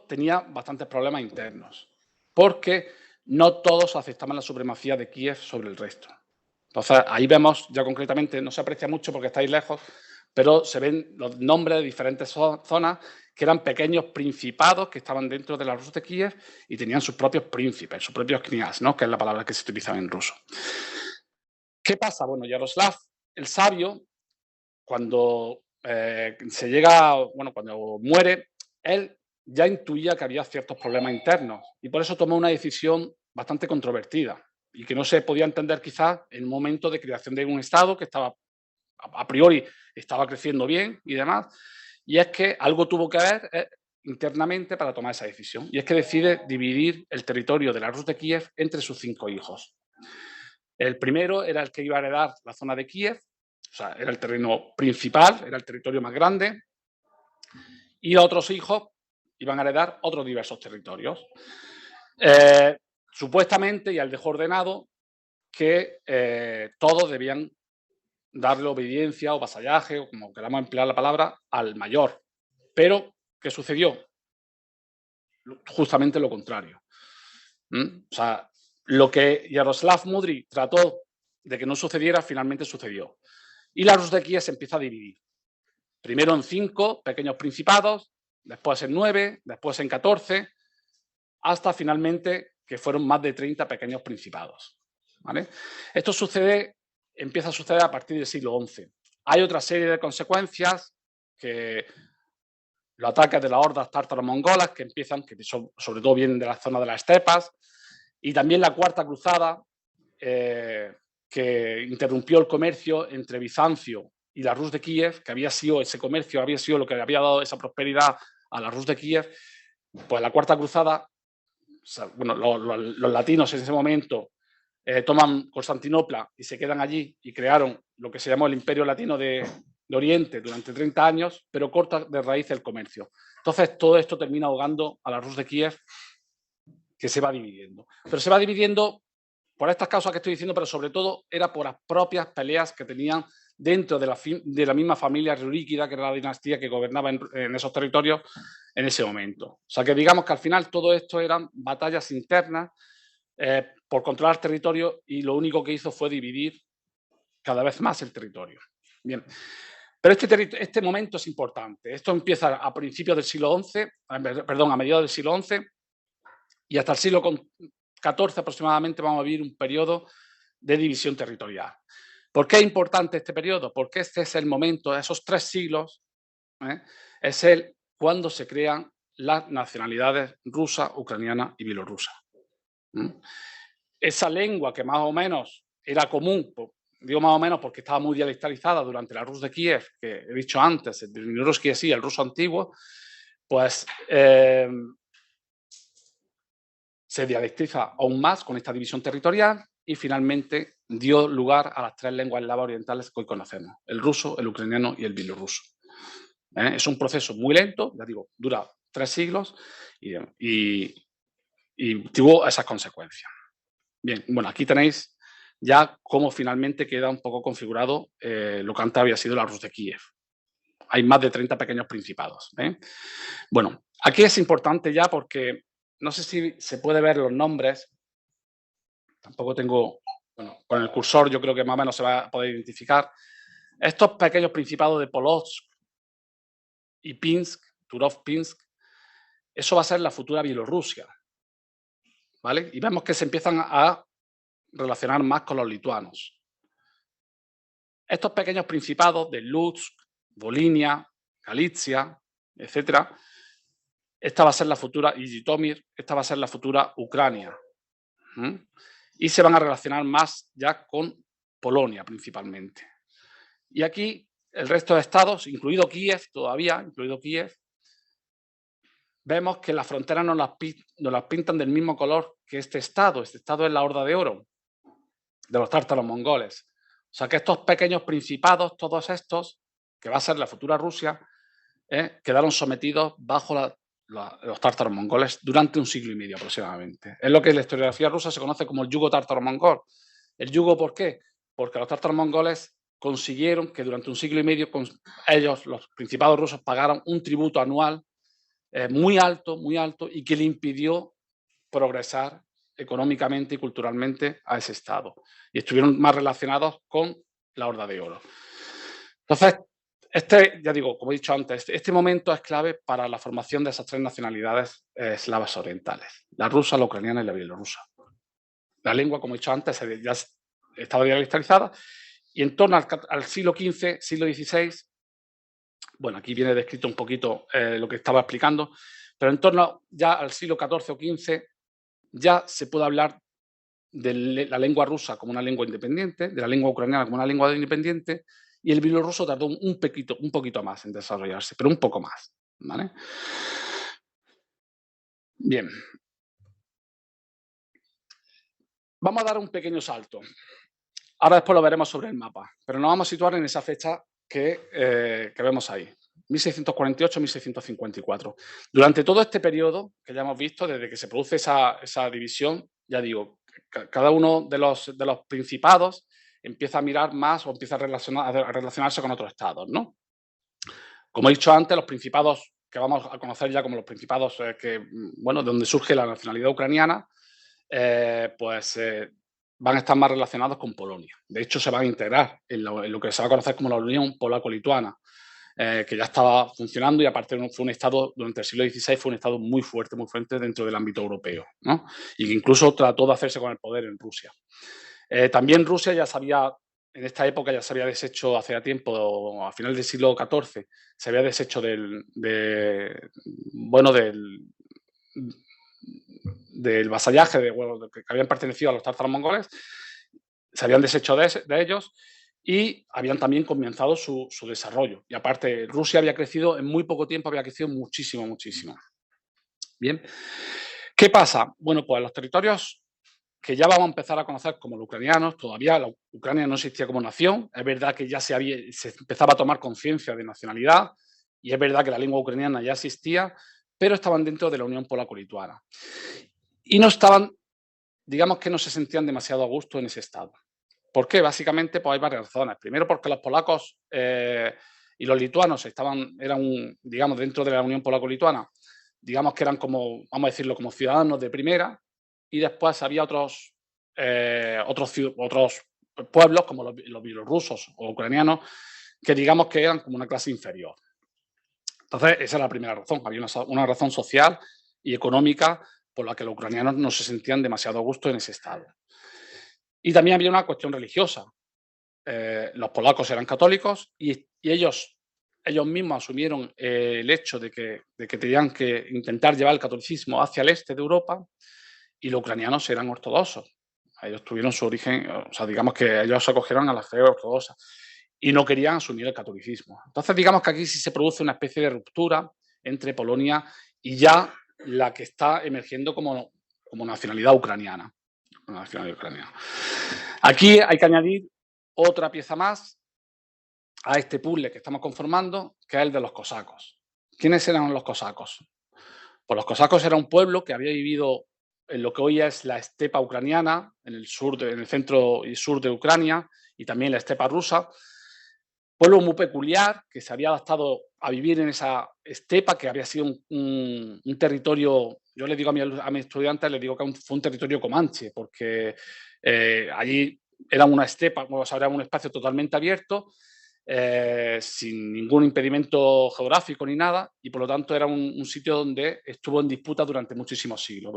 pero tenía bastantes problemas internos, porque no todos aceptaban la supremacía de Kiev sobre el resto. Entonces, ahí vemos ya concretamente, no se aprecia mucho porque estáis lejos, pero se ven los nombres de diferentes zonas que eran pequeños principados que estaban dentro de la Rus de Kiev y tenían sus propios príncipes, sus propios kniaz, ¿no? Que es la palabra que se utiliza en ruso. ¿Qué pasa? Bueno, Yaroslav, el sabio, cuando se llega, bueno, cuando muere, él ya intuía que había ciertos problemas internos y por eso tomó una decisión bastante controvertida y que no se podía entender quizás en un momento de creación de un Estado que estaba, a priori, estaba creciendo bien y demás, y es que algo tuvo que ver internamente para tomar esa decisión, y es que decide dividir el territorio de la Rus de Kiev entre sus 5 hijos. El primero era el que iba a heredar la zona de Kiev, o sea, era el terreno principal, era el territorio más grande, y otros hijos iban a heredar otros diversos territorios. Supuestamente, y al dejó ordenado, que todos debían darle obediencia o vasallaje, o como queramos emplear la palabra, al mayor. Pero, ¿qué sucedió? Justamente lo contrario. O sea, lo que Yaroslav Mudry trató de que no sucediera, finalmente sucedió. Y la Rus de Kiev se empieza a dividir. Primero en 5 pequeños principados, después en 9, después en 14, hasta finalmente que fueron más de 30 pequeños principados. ¿Vale? Esto empieza a suceder a partir del siglo XI. Hay otra serie de consecuencias que los ataques de las hordas tártaro-mongolas que empiezan, que sobre todo vienen de la zona de las estepas, y también la Cuarta Cruzada, que interrumpió el comercio entre Bizancio y la Rus de Kiev, que había sido ese comercio, había sido lo que había dado esa prosperidad a la Rus de Kiev. Pues la Cuarta Cruzada, o sea, bueno, los latinos en ese momento toman Constantinopla y se quedan allí y crearon lo que se llamó el Imperio Latino de Oriente durante 30 años, pero corta de raíz el comercio. Entonces, todo esto termina ahogando a la Rus de Kiev, que se va dividiendo. Pero se va dividiendo por estas causas que estoy diciendo, pero sobre todo era por las propias peleas que tenían dentro de la misma familia ruríkida, que era la dinastía que gobernaba en esos territorios en ese momento. O sea, que digamos que al final todo esto eran batallas internas por controlar territorio, y lo único que hizo fue dividir cada vez más el territorio. Bien. Pero este momento es importante. Esto empieza a principios del siglo XI, perdón, a mediados del siglo XI, y hasta el siglo XIV aproximadamente vamos a vivir un periodo de división territorial. ¿Por qué es importante este periodo? Porque este es el momento, de esos 3 siglos, es cuando se crean las nacionalidades rusa, ucraniana y bielorrusa. Esa lengua que más o menos era común, digo más o menos porque estaba muy dialectalizada durante la Rus de Kiev, que he dicho antes, el Drevinirovsky así, el ruso antiguo, pues se dialectiza aún más con esta división territorial y finalmente dio lugar a las 3 lenguas eslavas orientales que hoy conocemos, el ruso, el ucraniano y el bielorruso. Es un proceso muy lento, ya digo, dura 3 siglos y tuvo esas consecuencias. Bien, bueno, aquí tenéis ya cómo finalmente queda un poco configurado lo que antes había sido la Rus de Kiev. Hay más de 30 pequeños principados. Bueno, aquí es importante ya porque no sé si se puede ver los nombres. Tampoco tengo, bueno, con el cursor yo creo que más o menos se va a poder identificar. Estos pequeños principados de Polotsk y Pinsk, Turov-Pinsk, eso va a ser la futura Bielorrusia, ¿vale? Y vemos que se empiezan a relacionar más con los lituanos. Estos pequeños principados de Lutsk, Volinia, Galicia, etcétera, esta va a ser la futura, y Jitomir, esta va a ser la futura Ucrania. Y se van a relacionar más ya con Polonia principalmente. Y aquí el resto de estados, incluido Kiev todavía, incluido Kiev, vemos que las fronteras nos las pintan del mismo color que este estado. Este estado es la Horda de Oro de los tártaros mongoles. O sea que estos pequeños principados, todos estos, que va a ser la futura Rusia, quedaron sometidos bajo los tártaros mongoles durante 1 siglo y medio aproximadamente. Es lo que en la historiografía rusa se conoce como el yugo tártaro-mongol. ¿El yugo por qué? Porque los tártaros mongoles consiguieron que durante 1 siglo y medio ellos, los principados rusos, pagaran un tributo anual muy alto y que le impidió progresar económicamente y culturalmente a ese Estado. Y estuvieron más relacionados con la Horda de Oro. Entonces, ya digo, como he dicho antes, este momento es clave para la formación de esas tres nacionalidades eslavas orientales, la rusa, la ucraniana y la bielorrusa. La lengua, como he dicho antes, ya estaba dialectalizada y en torno al siglo XV, siglo XVI, bueno, aquí viene descrito un poquito lo que estaba explicando, pero en torno ya al siglo XIV o XV ya se puede hablar de la lengua rusa como una lengua independiente, de la lengua ucraniana como una lengua independiente, y el bielorruso tardó un poquito más en desarrollarse, pero un poco más, ¿vale? Bien. Vamos a dar un pequeño salto. Ahora después lo veremos sobre el mapa, pero nos vamos a situar en esa fecha que vemos ahí, 1648-1654. Durante todo este periodo que ya hemos visto, desde que se produce esa división, ya digo, cada uno de los principados empieza a mirar más o empieza a relacionarse con otros estados, ¿no? Como he dicho antes, los principados que vamos a conocer ya como los principados donde surge la nacionalidad ucraniana, van a estar más relacionados con Polonia. De hecho, se van a integrar en lo que se va a conocer como la Unión Polaco-Lituana, que ya estaba funcionando y aparte fue un Estado, durante el siglo XVI, fue un Estado muy fuerte dentro del ámbito europeo, ¿no? Y que incluso trató de hacerse con el poder en Rusia. También Rusia en esta época ya se había deshecho hace tiempo, a final del siglo XIV, se había deshecho del vasallaje que habían pertenecido a los tártaros mongoles, se habían deshecho de ellos y habían también comenzado su desarrollo. Y aparte, Rusia había crecido, en muy poco tiempo había crecido muchísimo. Bien. ¿Qué pasa? Bueno, pues los territorios que ya vamos a empezar a conocer como los ucranianos, todavía la Ucrania no existía como nación, es verdad que ya se empezaba a tomar conciencia de nacionalidad y es verdad que la lengua ucraniana ya existía, pero estaban dentro de la Unión Polaco-Lituana. Y no estaban, digamos que no se sentían demasiado a gusto en ese estado. ¿Por qué? Básicamente pues hay varias razones. Primero porque los polacos y los lituanos eran, digamos, dentro de la Unión Polaco-Lituana, digamos que eran como, vamos a decirlo, como ciudadanos de primera, y después había otros pueblos, como los bielorrusos o ucranianos, que digamos que eran como una clase inferior. Entonces, esa era la primera razón. Había una razón social y económica por la que los ucranianos no se sentían demasiado a gusto en ese estado. Y también había una cuestión religiosa. Los polacos eran católicos y ellos mismos asumieron el hecho de que tenían que intentar llevar el catolicismo hacia el este de Europa y los ucranianos eran ortodoxos. Ellos tuvieron su origen, o sea, digamos que ellos se acogieron a la fe ortodoxa y no querían asumir el catolicismo. Entonces, digamos que aquí sí se produce una especie de ruptura entre Polonia y ya la que está emergiendo como nacionalidad ucraniana. Aquí hay que añadir otra pieza más a este puzzle que estamos conformando, que es el de los cosacos. ¿Quiénes eran los cosacos? Pues los cosacos era un pueblo que había vivido en lo que hoy es la estepa ucraniana, en el centro y sur de Ucrania, y también la estepa rusa. Pueblo muy peculiar, que se había adaptado a vivir en esa estepa, que había sido un territorio, yo le digo a mis estudiantes, les digo que fue un territorio comanche, porque allí era una estepa, o sea, era un espacio totalmente abierto, sin ningún impedimento geográfico ni nada, y por lo tanto era un sitio donde estuvo en disputa durante muchísimos siglos.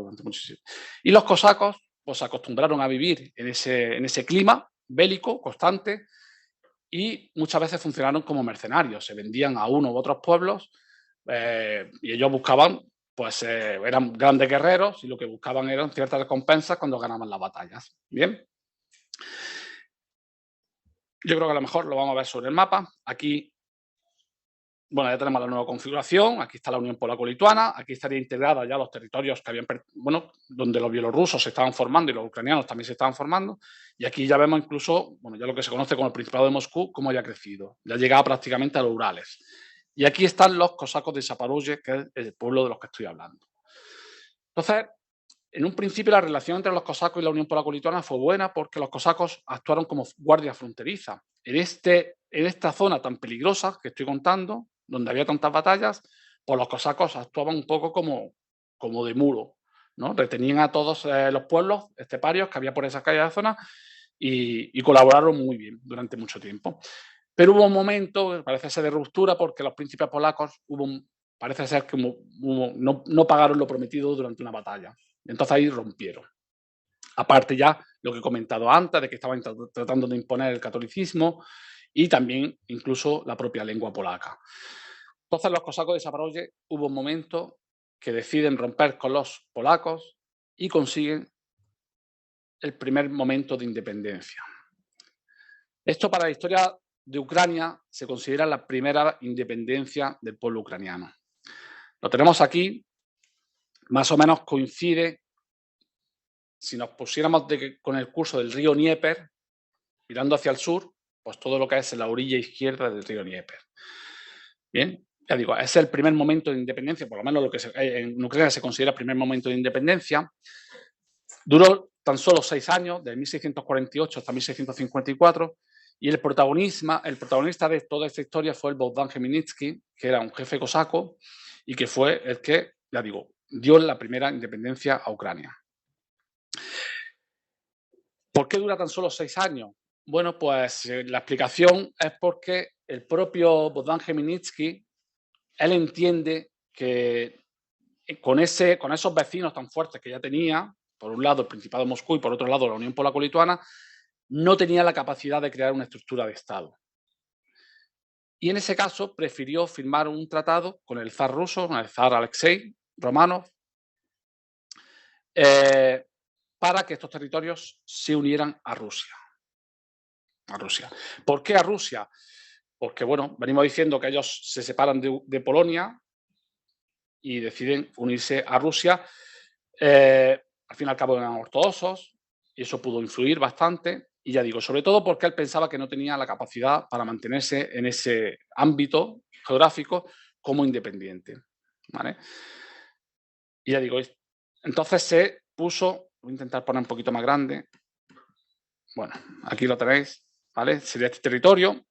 Y los cosacos pues, se acostumbraron a vivir en ese clima bélico constante y muchas veces funcionaron como mercenarios, se vendían a uno u otros pueblos y ellos buscaban, pues eran grandes guerreros y lo que buscaban eran ciertas recompensas cuando ganaban las batallas. Bien. Yo creo que a lo mejor lo vamos a ver sobre el mapa. Aquí, bueno, ya tenemos la nueva configuración. Aquí está la Unión Polaco-Lituana. Aquí estaría integrada ya los territorios que habían, bueno, donde los bielorrusos se estaban formando y los ucranianos también se estaban formando. Y aquí ya vemos incluso, bueno, ya lo que se conoce como el Principado de Moscú, cómo ya ha crecido. Ya llegaba prácticamente a los Urales. Y aquí están los cosacos de Zaporozhye, que es el pueblo de los que estoy hablando. Entonces, en un principio la relación entre los cosacos y la Unión Polaco-Lituana fue buena porque los cosacos actuaron como guardia fronteriza. En esta zona tan peligrosa que estoy contando, donde había tantas batallas, pues los cosacos actuaban un poco como de muro, ¿no? Retenían a todos los pueblos esteparios que había por esa calle de zona y colaboraron muy bien durante mucho tiempo. Pero hubo un momento, parece ser de ruptura, porque los príncipes polacos parece ser que no pagaron lo prometido durante una batalla. Entonces ahí rompieron. Aparte ya lo que he comentado antes, de que estaban tratando de imponer el catolicismo y también incluso la propia lengua polaca. Entonces los cosacos de Zaporozhye hubo un momento que deciden romper con los polacos y consiguen el primer momento de independencia. Esto para la historia de Ucrania se considera la primera independencia del pueblo ucraniano. Lo tenemos aquí, más o menos coincide, si nos pusiéramos con el curso del río Dnieper, mirando hacia el sur, pues todo lo que es la orilla izquierda del río Dnieper. Bien, ya digo, es el primer momento de independencia, por lo menos lo que en Ucrania se considera el primer momento de independencia. Duró tan solo 6 años, de 1648 hasta 1654, y el protagonista de toda esta historia fue el Bogdan Khmelnytsky, que era un jefe cosaco y que fue el que, ya digo, dio la primera independencia a Ucrania. ¿Por qué dura tan solo 6 años? Bueno, pues la explicación es porque el propio Bogdan Khmelnytsky, él entiende que con esos vecinos tan fuertes que ya tenía, por un lado el Principado de Moscú y por otro lado la Unión Polaco-Lituana, no tenía la capacidad de crear una estructura de Estado. Y en ese caso prefirió firmar un tratado con el zar ruso, con el zar Alexei Romanov, para que estos territorios se unieran a Rusia. ¿Por qué a Rusia? Porque, bueno, venimos diciendo que ellos se separan de Polonia y deciden unirse a Rusia. Al fin y al cabo eran ortodoxos y eso pudo influir bastante. Y ya digo, sobre todo porque él pensaba que no tenía la capacidad para mantenerse en ese ámbito geográfico como independiente, ¿vale? Y ya digo, entonces se puso, voy a intentar poner un poquito más grande. Bueno, aquí lo tenéis, ¿vale? Sería este territorio,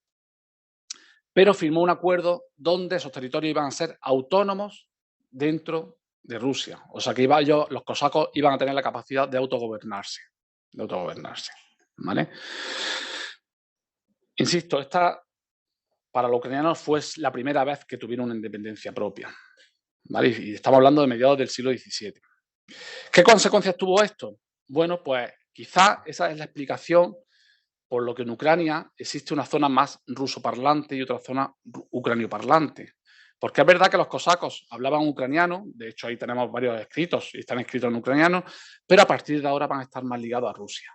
pero firmó un acuerdo donde esos territorios iban a ser autónomos dentro de Rusia. O sea que los cosacos iban a tener la capacidad de autogobernarse. ¿Vale? Insisto, esta para los ucranianos fue la primera vez que tuvieron una independencia propia. ¿Vale? Y estamos hablando de mediados del siglo XVII. ¿Qué consecuencias tuvo esto? Bueno, pues quizá esa es la explicación por lo que en Ucrania existe una zona más rusoparlante y otra zona ucranioparlante. Porque es verdad que los cosacos hablaban ucraniano, de hecho ahí tenemos varios escritos y están escritos en ucraniano, pero a partir de ahora van a estar más ligados a Rusia.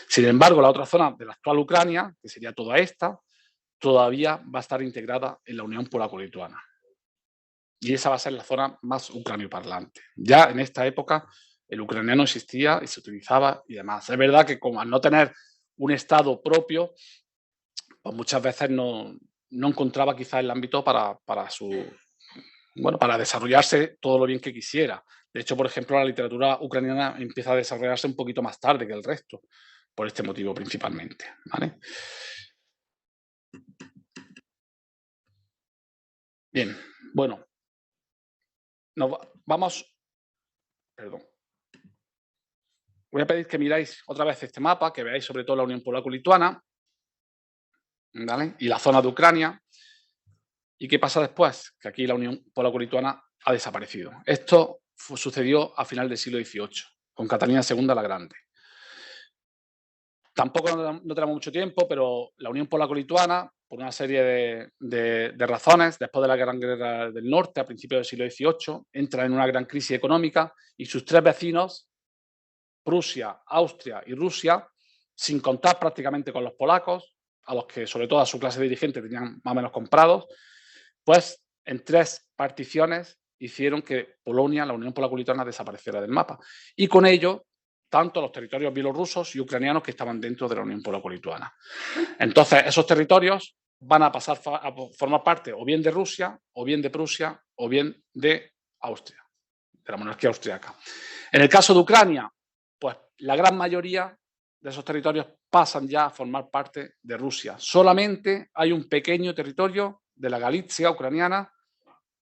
Sin embargo, la otra zona de la actual Ucrania, que sería toda esta, todavía va a estar integrada en la Unión Polaco-Lituana. Y esa va a ser la zona más ucranioparlante. Ya en esta época el ucraniano existía y se utilizaba y demás. Es verdad que como al no tener un Estado propio, pues muchas veces no encontraba quizás el ámbito para desarrollarse todo lo bien que quisiera. De hecho, por ejemplo, la literatura ucraniana empieza a desarrollarse un poquito más tarde que el resto, por este motivo principalmente, ¿vale? Bien, bueno, perdón. Voy a pedir que miráis otra vez este mapa, que veáis sobre todo la Unión Polaco-Lituana, ¿vale? Y la zona de Ucrania. ¿Y qué pasa después? Que aquí la Unión Polaco-Lituana ha desaparecido. Esto sucedió a final del siglo XVIII, con Catalina II la Grande. Tampoco no tenemos mucho tiempo, pero la Unión Polaco-Lituana, por una serie de razones, después de la Gran Guerra del Norte, a principios del siglo XVIII, entra en una gran crisis económica y sus tres vecinos, Prusia, Austria y Rusia, sin contar prácticamente con los polacos, a los que sobre todo a su clase dirigente tenían más o menos comprados, pues en 3 particiones hicieron que Polonia, la Unión Polaco-Lituana, desapareciera del mapa. Y con ello, tanto los territorios bielorrusos y ucranianos que estaban dentro de la Unión Polaco-Lituana. Entonces, esos territorios van a pasar a formar parte o bien de Rusia, o bien de Prusia, o bien de Austria, de la monarquía austriaca. En el caso de Ucrania, pues la gran mayoría de esos territorios pasan ya a formar parte de Rusia. Solamente hay un pequeño territorio de la Galicia ucraniana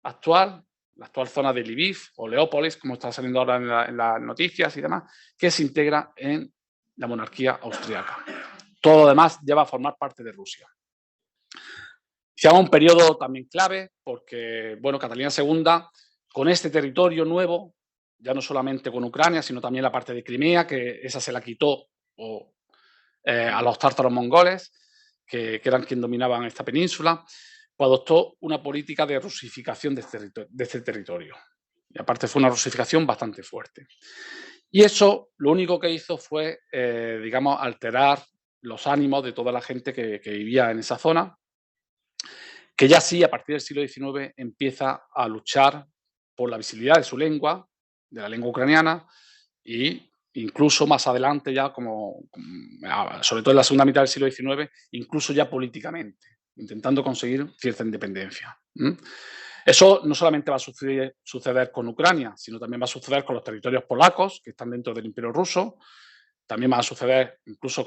actual, la actual zona de Lviv o Leópolis, como está saliendo ahora en las noticias y demás, que se integra en la monarquía austriaca. Todo lo demás ya va a formar parte de Rusia. Se llama un periodo también clave porque, bueno, Catalina II, con este territorio nuevo, ya no solamente con Ucrania, sino también la parte de Crimea, que esa se la quitó a los tártaros mongoles, que eran quienes dominaban esta península, pues adoptó una política de rusificación de este territorio. Y aparte fue una rusificación bastante fuerte. Y eso lo único que hizo fue, digamos, alterar los ánimos de toda la gente que vivía en esa zona, que ya sí, a partir del siglo XIX, empieza a luchar por la visibilidad de su lengua, de la lengua ucraniana, e incluso más adelante ya, sobre todo en la segunda mitad del siglo XIX, incluso ya políticamente, intentando conseguir cierta independencia. Eso no solamente va a suceder con Ucrania, sino también va a suceder con los territorios polacos, que están dentro del Imperio Ruso, también va a suceder incluso,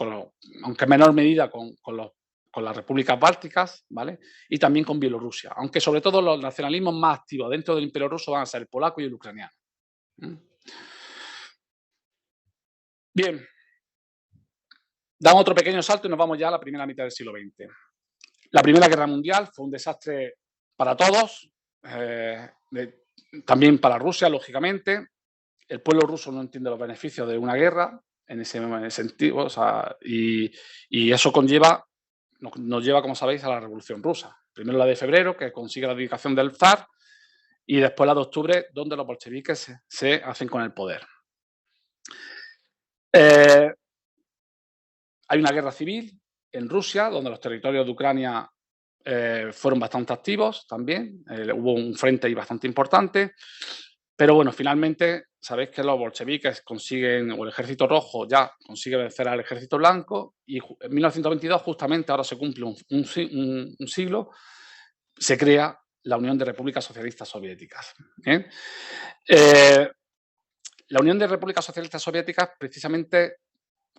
aunque en menor medida, con las repúblicas bálticas, ¿vale? Y también con Bielorrusia, aunque sobre todo los nacionalismos más activos dentro del Imperio Ruso van a ser el polaco y el ucraniano. Bien, damos otro pequeño salto y nos vamos ya a la primera mitad del siglo XX. La Primera Guerra Mundial fue un desastre para todos, también para Rusia, lógicamente. El pueblo ruso no entiende los beneficios de una guerra en ese sentido, o sea, y eso nos lleva, como sabéis, a la Revolución Rusa. Primero la de febrero, que consigue la abdicación del zar, y después la de octubre, donde los bolcheviques se hacen con el poder. Hay una guerra civil en Rusia, donde los territorios de Ucrania fueron bastante activos también. Hubo un frente ahí bastante importante. Pero bueno, finalmente sabéis que los bolcheviques consiguen, o el ejército rojo ya consigue vencer al ejército blanco, y en 1922, justamente ahora se cumple un siglo, se crea la Unión de Repúblicas Socialistas Soviéticas. La Unión de Repúblicas Socialistas Soviéticas, precisamente,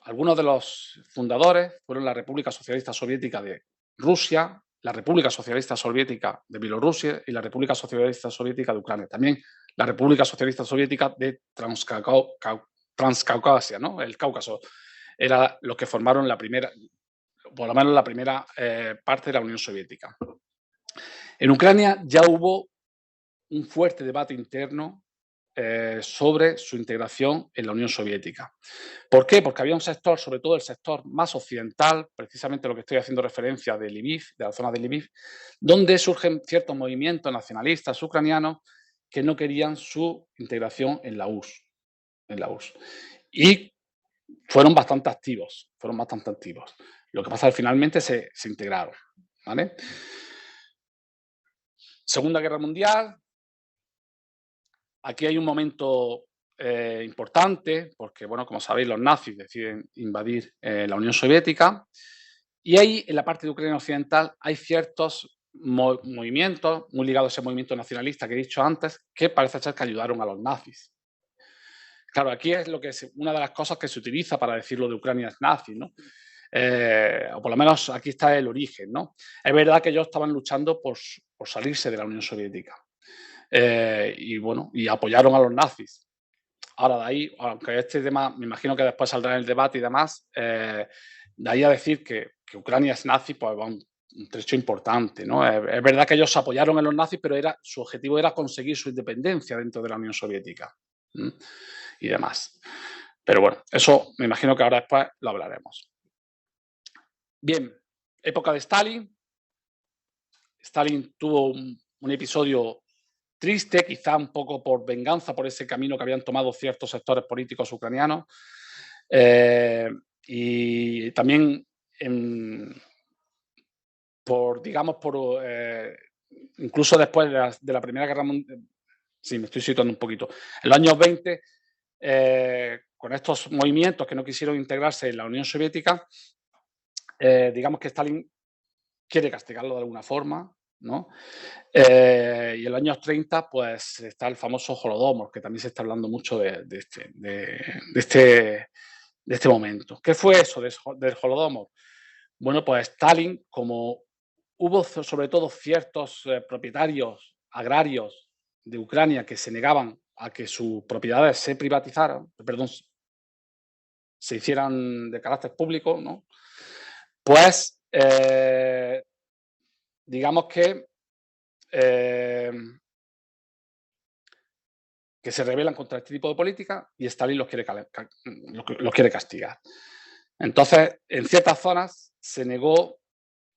algunos de los fundadores fueron la República Socialista Soviética de Rusia, la República Socialista Soviética de Bielorrusia y la República Socialista Soviética de Ucrania. También la República Socialista Soviética de Transcaucasia, ¿no? El Cáucaso. Era los que formaron la primera, por lo menos la primera parte de la Unión Soviética. En Ucrania ya hubo un fuerte debate interno sobre su integración en la Unión Soviética. ¿Por qué? Porque había un sector, sobre todo el sector más occidental, precisamente lo que estoy haciendo referencia de Lviv, de la zona de Lviv, donde surgen ciertos movimientos nacionalistas ucranianos que no querían su integración en la URSS. Y fueron bastante activos. Lo que pasa es que finalmente se integraron, ¿vale? Segunda Guerra Mundial. Aquí hay un momento importante, porque, bueno, como sabéis, los nazis deciden invadir la Unión Soviética, y ahí, en la parte de Ucrania occidental, hay ciertos movimientos muy ligados a ese movimiento nacionalista que he dicho antes, que parece ser que ayudaron a los nazis. Claro, aquí es una de las cosas que se utiliza para decir lo de Ucrania es nazi, ¿no? O por lo menos aquí está el origen, ¿no? Es verdad que ellos estaban luchando por salirse de la Unión Soviética. Y bueno, y apoyaron a los nazis. Ahora, de ahí, aunque este tema me imagino que después saldrá en el debate y demás, de ahí a decir que Ucrania es nazi, pues va un trecho importante, ¿no? Es verdad que ellos apoyaron a los nazis, pero su objetivo era conseguir su independencia dentro de la Unión Soviética y demás. Pero bueno, eso me imagino que ahora después lo hablaremos. Bien, época de Stalin. Stalin tuvo un episodio triste, quizá un poco por venganza por ese camino que habían tomado ciertos sectores políticos ucranianos, y también incluso después de la Primera Guerra Mundial. Sí, me estoy situando un poquito. En los años 20, con estos movimientos que no quisieron integrarse en la Unión Soviética, digamos que Stalin quiere castigarlo de alguna forma, ¿no? Y en los años 30, pues está el famoso Holodomor, que también se está hablando mucho de este momento. ¿Qué fue eso del Holodomor? Bueno, pues Stalin, como hubo sobre todo ciertos propietarios agrarios de Ucrania que se negaban a que sus propiedades se privatizaran, perdón, se hicieran de carácter público, ¿no? Pues digamos que se rebelan contra este tipo de política y Stalin los quiere castigar. Entonces, en ciertas zonas se negó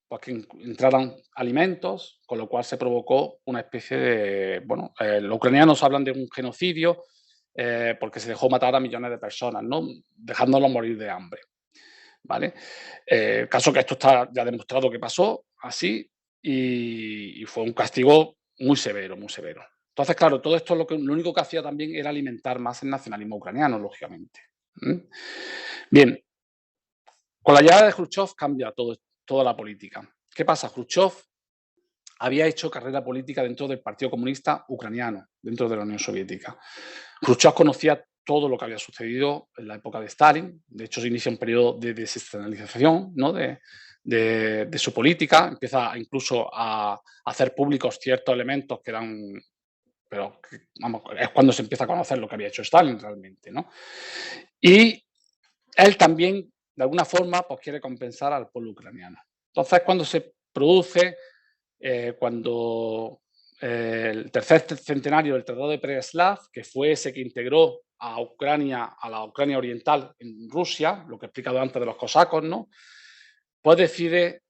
pues, que entraran alimentos, con lo cual se provocó una especie de... Bueno, los ucranianos hablan de un genocidio porque se dejó matar a millones de personas, ¿no? Dejándolos morir de hambre. ¿Vale? Caso que esto está ya demostrado que pasó así y fue un castigo muy severo, muy severo. Entonces, claro, todo esto lo único que hacía también era alimentar más el nacionalismo ucraniano, lógicamente. Bien, con la llegada de Khrushchev cambia toda la política. ¿Qué pasa? Khrushchev había hecho carrera política dentro del Partido Comunista Ucraniano, dentro de la Unión Soviética. Khrushchev conocía todo lo que había sucedido en la época de Stalin. De hecho, se inicia un periodo de desestalización, ¿no? de su política. Empieza incluso a hacer públicos ciertos elementos que eran... Pero vamos, es cuando se empieza a conocer lo que había hecho Stalin realmente, ¿no? Y él también, de alguna forma, pues quiere compensar al pueblo ucraniano. Entonces, cuando se produce, el tercer centenario del Tratado de Preslav, que fue ese que integró a Ucrania, a la Ucrania oriental en Rusia, lo que he explicado antes de los cosacos, ¿no? Pues decide,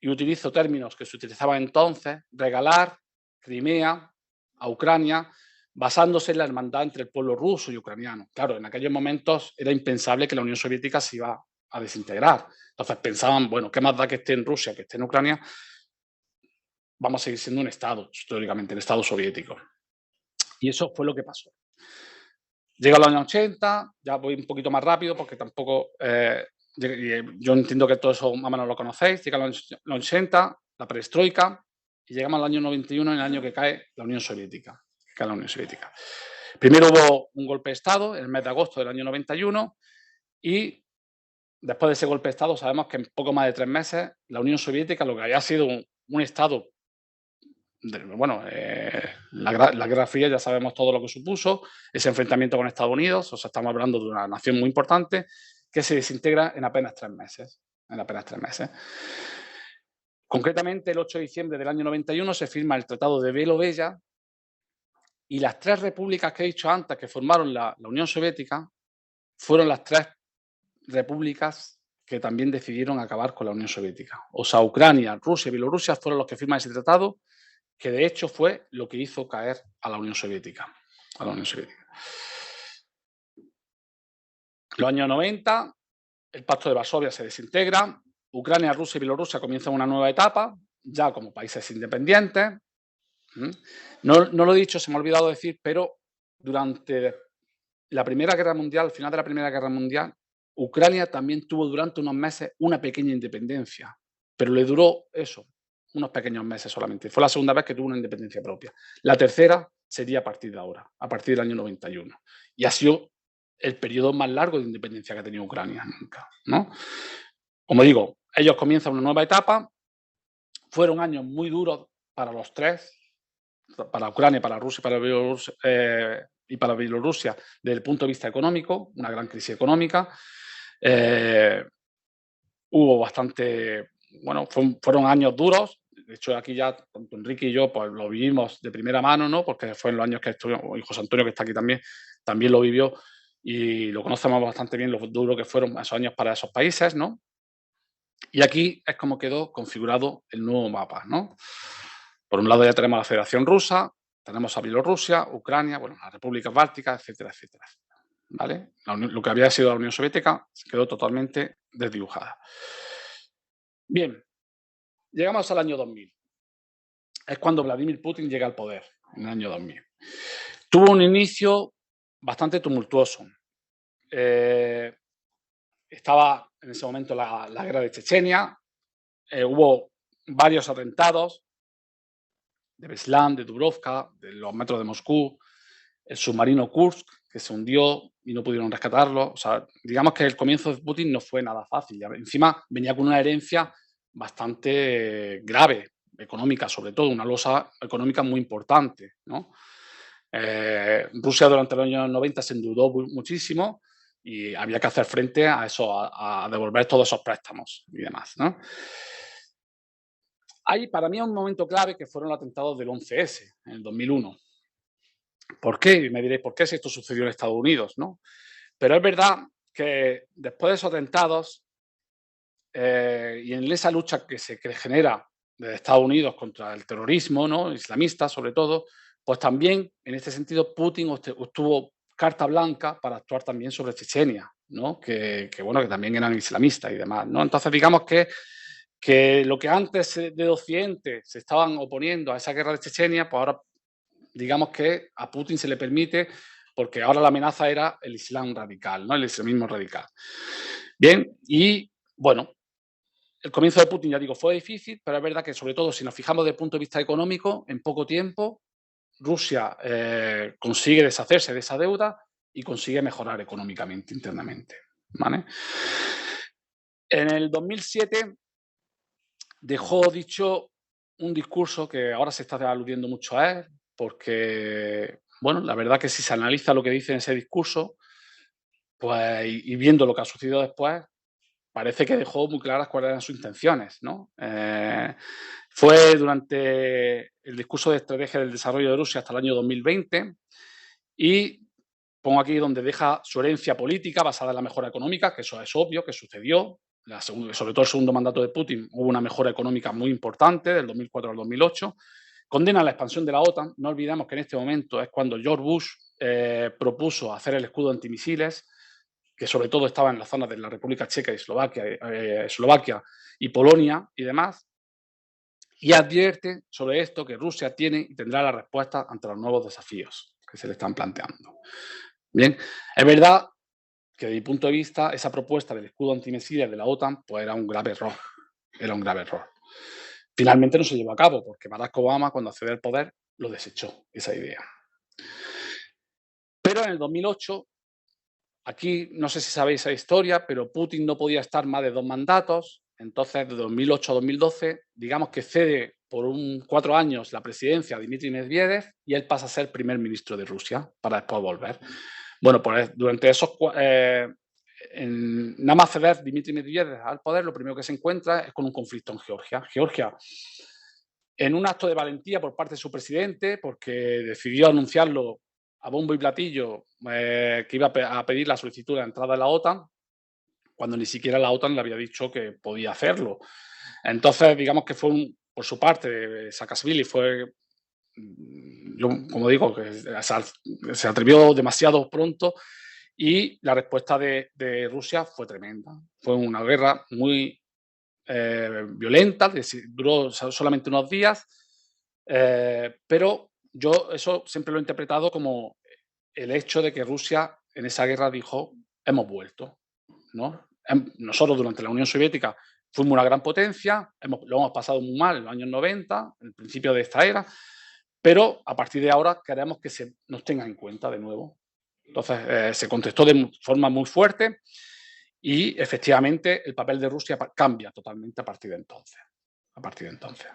y utilizo términos que se utilizaban entonces, regalar Crimea a Ucrania basándose en la hermandad entre el pueblo ruso y ucraniano. Claro, en aquellos momentos era impensable que la Unión Soviética se iba a desintegrar. Entonces pensaban, bueno, ¿qué más da que esté en Rusia, que esté en Ucrania? Vamos a seguir siendo un Estado, históricamente, el Estado soviético. Y eso fue lo que pasó. Llega los años 80, ya voy un poquito más rápido porque tampoco... yo entiendo que todo eso más o menos lo conocéis. Llega los 80, la perestroika, y llegamos al año 91, en el año que cae la Unión Soviética. Primero hubo un golpe de Estado en el mes de agosto del año 91 y después de ese golpe de Estado sabemos que en poco más de 3 meses la Unión Soviética, lo que había sido un Estado... Bueno, la Guerra Fría ya sabemos todo lo que supuso, ese enfrentamiento con Estados Unidos, o sea, estamos hablando de una nación muy importante que se desintegra en apenas 3 meses. Concretamente, el 8 de diciembre del año 91 se firma el Tratado de Belo-Bella y las 3 repúblicas que he dicho antes que formaron la Unión Soviética fueron las 3 repúblicas que también decidieron acabar con la Unión Soviética. O sea, Ucrania, Rusia y Bielorrusia fueron los que firman ese tratado, que de hecho fue lo que hizo caer a la Unión Soviética. Los años 90, el Pacto de Varsovia se desintegra, Ucrania, Rusia y Bielorrusia comienzan una nueva etapa, ya como países independientes. No lo he dicho, se me ha olvidado decir, pero durante la Primera Guerra Mundial, al final de la Primera Guerra Mundial, Ucrania también tuvo durante unos meses una pequeña independencia, pero le duró eso, unos pequeños meses solamente. Fue la segunda vez que tuvo una independencia propia. La tercera sería a partir de ahora, a partir del año 91. Y ha sido el periodo más largo de independencia que ha tenido Ucrania nunca, ¿no? Como digo, ellos comienzan una nueva etapa. Fueron años muy duros para los tres, para Ucrania, para Rusia y para Bielorrusia, desde el punto de vista económico, una gran crisis económica. Hubo bastante, bueno, fueron años duros. De hecho, aquí ya, tanto Enrique y yo, pues lo vivimos de primera mano, ¿no? Porque fue en los años que estuvimos, y José Antonio, que está aquí también lo vivió y lo conocemos bastante bien, lo duro que fueron esos años para esos países, ¿no? Y aquí es como quedó configurado el nuevo mapa, ¿no? Por un lado ya tenemos a la Federación Rusa, tenemos a Bielorrusia, Ucrania, bueno, las repúblicas bálticas, etcétera, etcétera. ¿Vale? Lo que había sido la Unión Soviética quedó totalmente desdibujada. Bien, llegamos al año 2000. Es cuando Vladimir Putin llega al poder, en el año 2000. Tuvo un inicio bastante tumultuoso. Estaba en ese momento la guerra de Chechenia, hubo varios atentados de Beslan, de Dubrovka, de los metros de Moscú, el submarino Kursk, que se hundió y no pudieron rescatarlo. O sea, digamos que el comienzo de Putin no fue nada fácil. Encima venía con una herencia bastante grave. económica, sobre todo, una losa económica muy importante, ¿no? Rusia durante los años 90 se endeudó muchísimo y había que hacer frente a eso, a devolver todos esos préstamos y demás, ¿no? Hay para mí un momento clave que fueron los atentados del 11S en el 2001. ¿Por qué? Y me diréis, ¿por qué si esto sucedió en Estados Unidos, no? Pero es verdad que después de esos atentados y en esa lucha que se genera de Estados Unidos contra el terrorismo, ¿no? Islamista sobre todo, pues también en este sentido Putin obtuvo carta blanca para actuar también sobre Chechenia, ¿no? Bueno, que también eran islamistas y demás, ¿no? Entonces digamos que lo que antes de Occidente se estaban oponiendo a esa guerra de Chechenia, pues ahora digamos que a Putin se le permite, porque ahora la amenaza era el Islam radical, ¿no? El islamismo radical. Bien, y bueno, el comienzo de Putin, ya digo, fue difícil, pero es verdad que, sobre todo, si nos fijamos desde el punto de vista económico, en poco tiempo Rusia consigue deshacerse de esa deuda y consigue mejorar económicamente internamente, ¿vale? En el 2007 dejó dicho un discurso que ahora se está aludiendo mucho a él, porque, bueno, la verdad que si se analiza lo que dice en ese discurso, pues, y viendo lo que ha sucedido después, parece que dejó muy claras cuáles eran sus intenciones, ¿no? Fue durante el discurso de estrategia del desarrollo de Rusia hasta el año 2020 y pongo aquí donde deja su herencia política basada en la mejora económica, que eso es obvio que sucedió. Sobre todo el segundo mandato de Putin hubo una mejora económica muy importante del 2004 al 2008. Condena la expansión de la OTAN. No olvidemos que en este momento es cuando George Bush propuso hacer el escudo antimisiles, que sobre todo estaba en las zonas de la República Checa y Eslovaquia y Polonia y demás, y advierte sobre esto que Rusia tiene y tendrá la respuesta ante los nuevos desafíos que se le están planteando. Bien, es verdad que desde mi punto de vista esa propuesta del escudo antimisiles de la OTAN pues era un grave error. Era un grave error. Finalmente no se llevó a cabo porque Barack Obama, cuando accedió al poder, lo desechó, esa idea. Pero en el 2008, aquí no sé si sabéis esa historia, pero Putin no podía estar más de 2 mandatos. Entonces, de 2008 a 2012, digamos que cede por 4 años la presidencia a Dmitry Medvedev y él pasa a ser primer ministro de Rusia para después volver. Bueno, pues durante esos nada más ceder Dmitry Medvedev al poder, lo primero que se encuentra es con un conflicto en Georgia. Georgia, en un acto de valentía por parte de su presidente, porque decidió anunciarlo a bombo y platillo, que iba a pedir la solicitud de entrada a la OTAN, cuando ni siquiera la OTAN le había dicho que podía hacerlo. Entonces, digamos que fue por su parte, Saakashvili fue, yo como digo, que se atrevió demasiado pronto y la respuesta de Rusia fue tremenda. Fue una guerra muy violenta, que duró solamente unos días, pero yo eso siempre lo he interpretado como el hecho de que Rusia en esa guerra dijo, hemos vuelto, ¿no? Nosotros durante la Unión Soviética fuimos una gran potencia, lo hemos pasado muy mal en los años 90, en el principio de esta era, pero a partir de ahora queremos que se nos tenga en cuenta de nuevo. Entonces se contestó de forma muy fuerte y efectivamente el papel de Rusia cambia totalmente a partir de entonces. A partir de entonces.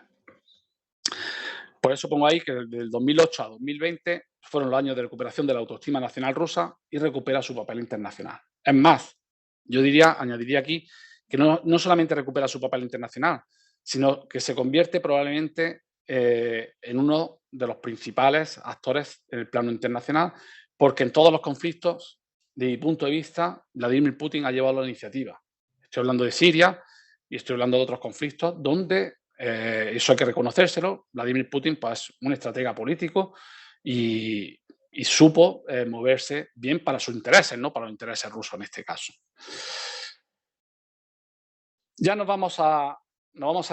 Por eso pongo ahí que del 2008 a 2020 fueron los años de recuperación de la autoestima nacional rusa y recupera su papel internacional. Es más, yo añadiría aquí que no solamente recupera su papel internacional, sino que se convierte probablemente en uno de los principales actores en el plano internacional, porque en todos los conflictos, de mi punto de vista, Vladimir Putin ha llevado la iniciativa. Estoy hablando de Siria y estoy hablando de otros conflictos donde eso hay que reconocérselo. Vladimir Putin pues, es un estratega político y supo moverse bien para sus intereses, no para los intereses rusos en este caso. Ya nos vamos a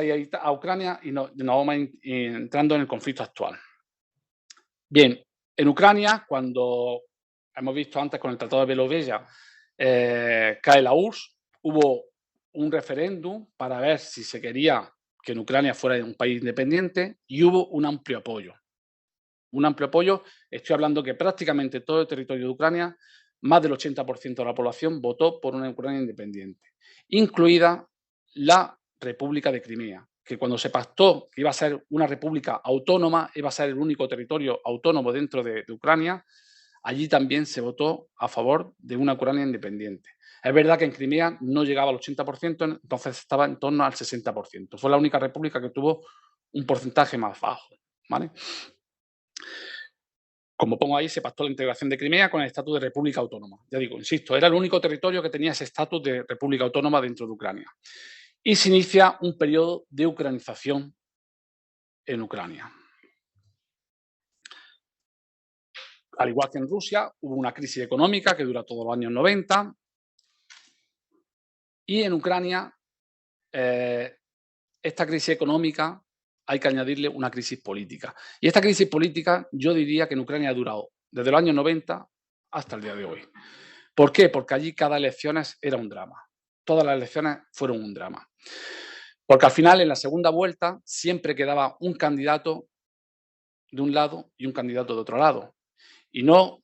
ir a Ucrania y nos vamos entrando en el conflicto actual. Bien, en Ucrania, cuando hemos visto antes con el Tratado de Beloveya, cae la URSS, hubo un referéndum para ver si se quería que en Ucrania fuera un país independiente y hubo un amplio apoyo. Un amplio apoyo, estoy hablando que prácticamente todo el territorio de Ucrania, más del 80% de la población votó por una Ucrania independiente, incluida la República de Crimea, que cuando se pactó que iba a ser una república autónoma, iba a ser el único territorio autónomo dentro de Ucrania, allí también se votó a favor de una Ucrania independiente. Es verdad que en Crimea no llegaba al 80%, entonces estaba en torno al 60%. Fue la única república que tuvo un porcentaje más bajo, ¿vale? Como pongo ahí, se pactó la integración de Crimea con el estatus de república autónoma. Ya digo, insisto, era el único territorio que tenía ese estatus de república autónoma dentro de Ucrania. Y se inicia un periodo de ucranización en Ucrania. Al igual que en Rusia, hubo una crisis económica que dura todos los años 90. Y en Ucrania, esta crisis económica hay que añadirle una crisis política. Y esta crisis política yo diría que en Ucrania ha durado desde los años 90 hasta el día de hoy. ¿Por qué? Porque allí cada elección era un drama. Todas las elecciones fueron un drama. Porque al final, en la segunda vuelta, siempre quedaba un candidato de un lado y un candidato de otro lado. Y no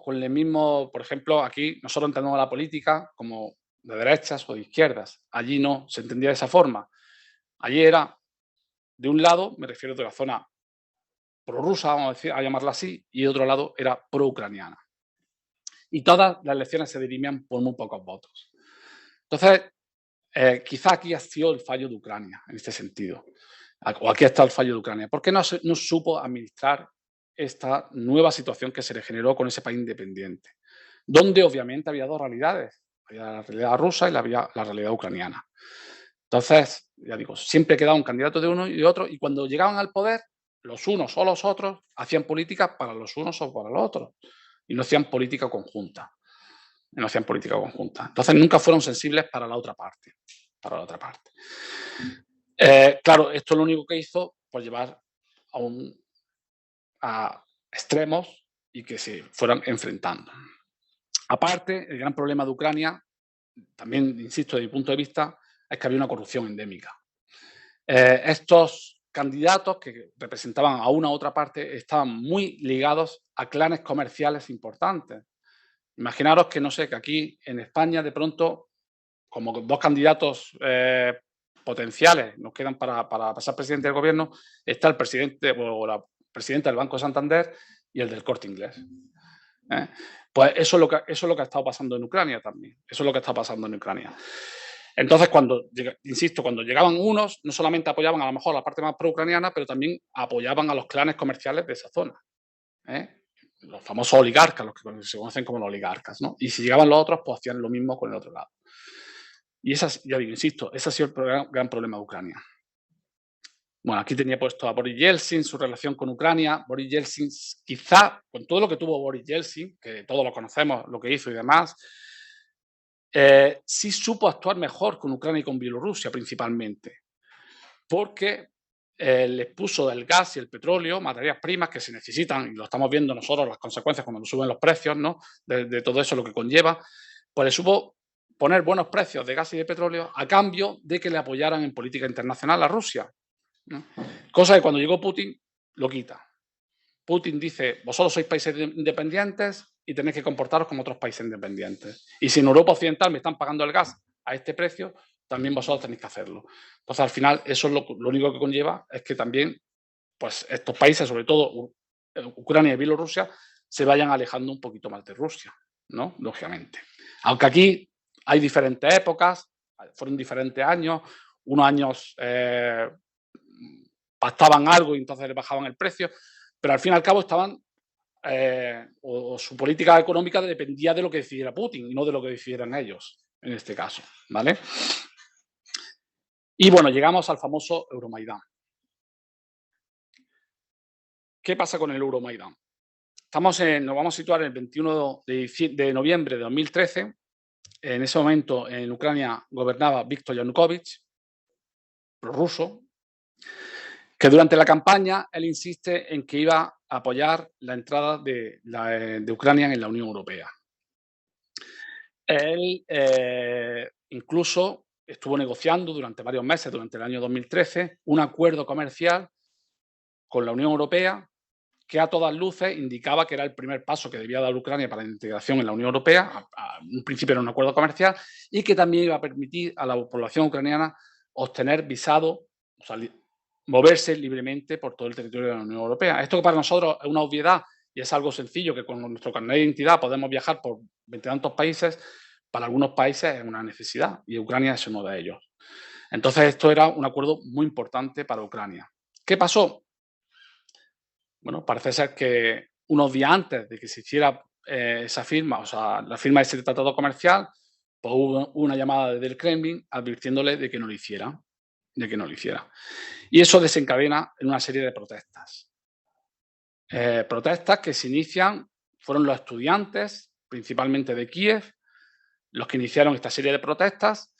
con el mismo, por ejemplo, aquí nosotros entendemos la política como de derechas o de izquierdas. Allí no se entendía de esa forma. Allí era de un lado, me refiero de la zona prorrusa, vamos a decir, a llamarla así, y de otro lado era pro-ucraniana. Y todas las elecciones se dirimían por muy pocos votos. Entonces, quizá aquí ha sido el fallo de Ucrania en este sentido. O aquí está el fallo de Ucrania. ¿Por qué no supo administrar esta nueva situación que se le generó con ese país independiente? Donde obviamente había dos realidades. Había la realidad rusa y había la realidad ucraniana. Entonces, ya digo, siempre quedaba un candidato de uno y de otro, y cuando llegaban al poder, los unos o los otros hacían política para los unos o para los otros, y no hacían política conjunta. Entonces, nunca fueron sensibles para la otra parte. Claro, esto lo único que hizo, pues llevar a extremos y que se fueran enfrentando. Aparte, el gran problema de Ucrania, también insisto desde mi punto de vista, es que había una corrupción endémica. Estos candidatos que representaban a una u otra parte estaban muy ligados a clanes comerciales importantes. Imaginaros que, no sé, que aquí en España de pronto, como dos candidatos potenciales nos quedan para pasar presidente del gobierno, está el presidente o la presidenta del Banco de Santander y el del Corte Inglés. Pues eso es lo que ha estado pasando en Ucrania también. Eso es lo que está pasando en Ucrania. Entonces, cuando llegaban unos, no solamente apoyaban a lo mejor la parte más pro-ucraniana, pero también apoyaban a los clanes comerciales de esa zona. Los famosos oligarcas, los que se conocen como los oligarcas, ¿no? Y si llegaban los otros, pues hacían lo mismo con el otro lado. Y ya digo, insisto, ese ha sido el gran problema de Ucrania. Bueno, aquí tenía puesto a Boris Yeltsin, su relación con Ucrania. Boris Yeltsin, quizá con todo lo que tuvo Boris Yeltsin, que todos lo conocemos, lo que hizo y demás, sí supo actuar mejor con Ucrania y con Bielorrusia principalmente, porque les puso el gas y el petróleo, materias primas que se necesitan, y lo estamos viendo nosotros, las consecuencias cuando nos suben los precios, ¿no? de todo eso, lo que conlleva, pues les supo poner buenos precios de gas y de petróleo a cambio de que le apoyaran en política internacional a Rusia, ¿no? Cosa que cuando llegó Putin lo quita. Putin dice, vosotros sois países independientes y tenéis que comportaros como otros países independientes. Y si en Europa Occidental me están pagando el gas a este precio, también vosotros tenéis que hacerlo. Entonces, al final, eso es lo único que conlleva es que también pues, estos países, sobre todo Ucrania y Bielorrusia, se vayan alejando un poquito más de Rusia, ¿no? Lógicamente. Aunque aquí hay diferentes épocas, fueron diferentes años, unos años pactaban algo y entonces le bajaban el precio, pero al fin y al cabo estaban, o su política económica dependía de lo que decidiera Putin y no de lo que decidieran ellos, en este caso, ¿vale? Y bueno, llegamos al famoso Euromaidán. ¿Qué pasa con el Euromaidán? Nos vamos a situar el 21 de noviembre de 2013. En ese momento en Ucrania gobernaba Viktor Yanukovych, prorruso, que durante la campaña él insiste en que iba a apoyar la entrada de Ucrania en la Unión Europea. Él incluso estuvo negociando durante varios meses, durante el año 2013, un acuerdo comercial con la Unión Europea que a todas luces indicaba que era el primer paso que debía dar Ucrania para la integración en la Unión Europea. Un principio era un acuerdo comercial y que también iba a permitir a la población ucraniana obtener visado o sea, moverse libremente por todo el territorio de la Unión Europea. Esto que para nosotros es una obviedad y es algo sencillo, que con nuestro carnet de identidad podemos viajar por veintitantos países, para algunos países es una necesidad y Ucrania es uno de ellos. Entonces esto era un acuerdo muy importante para Ucrania. ¿Qué pasó? Bueno, parece ser que unos días antes de que se hiciera esa firma, o sea, la firma de ese tratado comercial, pues hubo una llamada desde el Kremlin advirtiéndole de que no lo hiciera, Y eso desencadena en una serie de protestas. Protestas que se inician, fueron los estudiantes, principalmente de Kiev, los que iniciaron esta serie de protestas,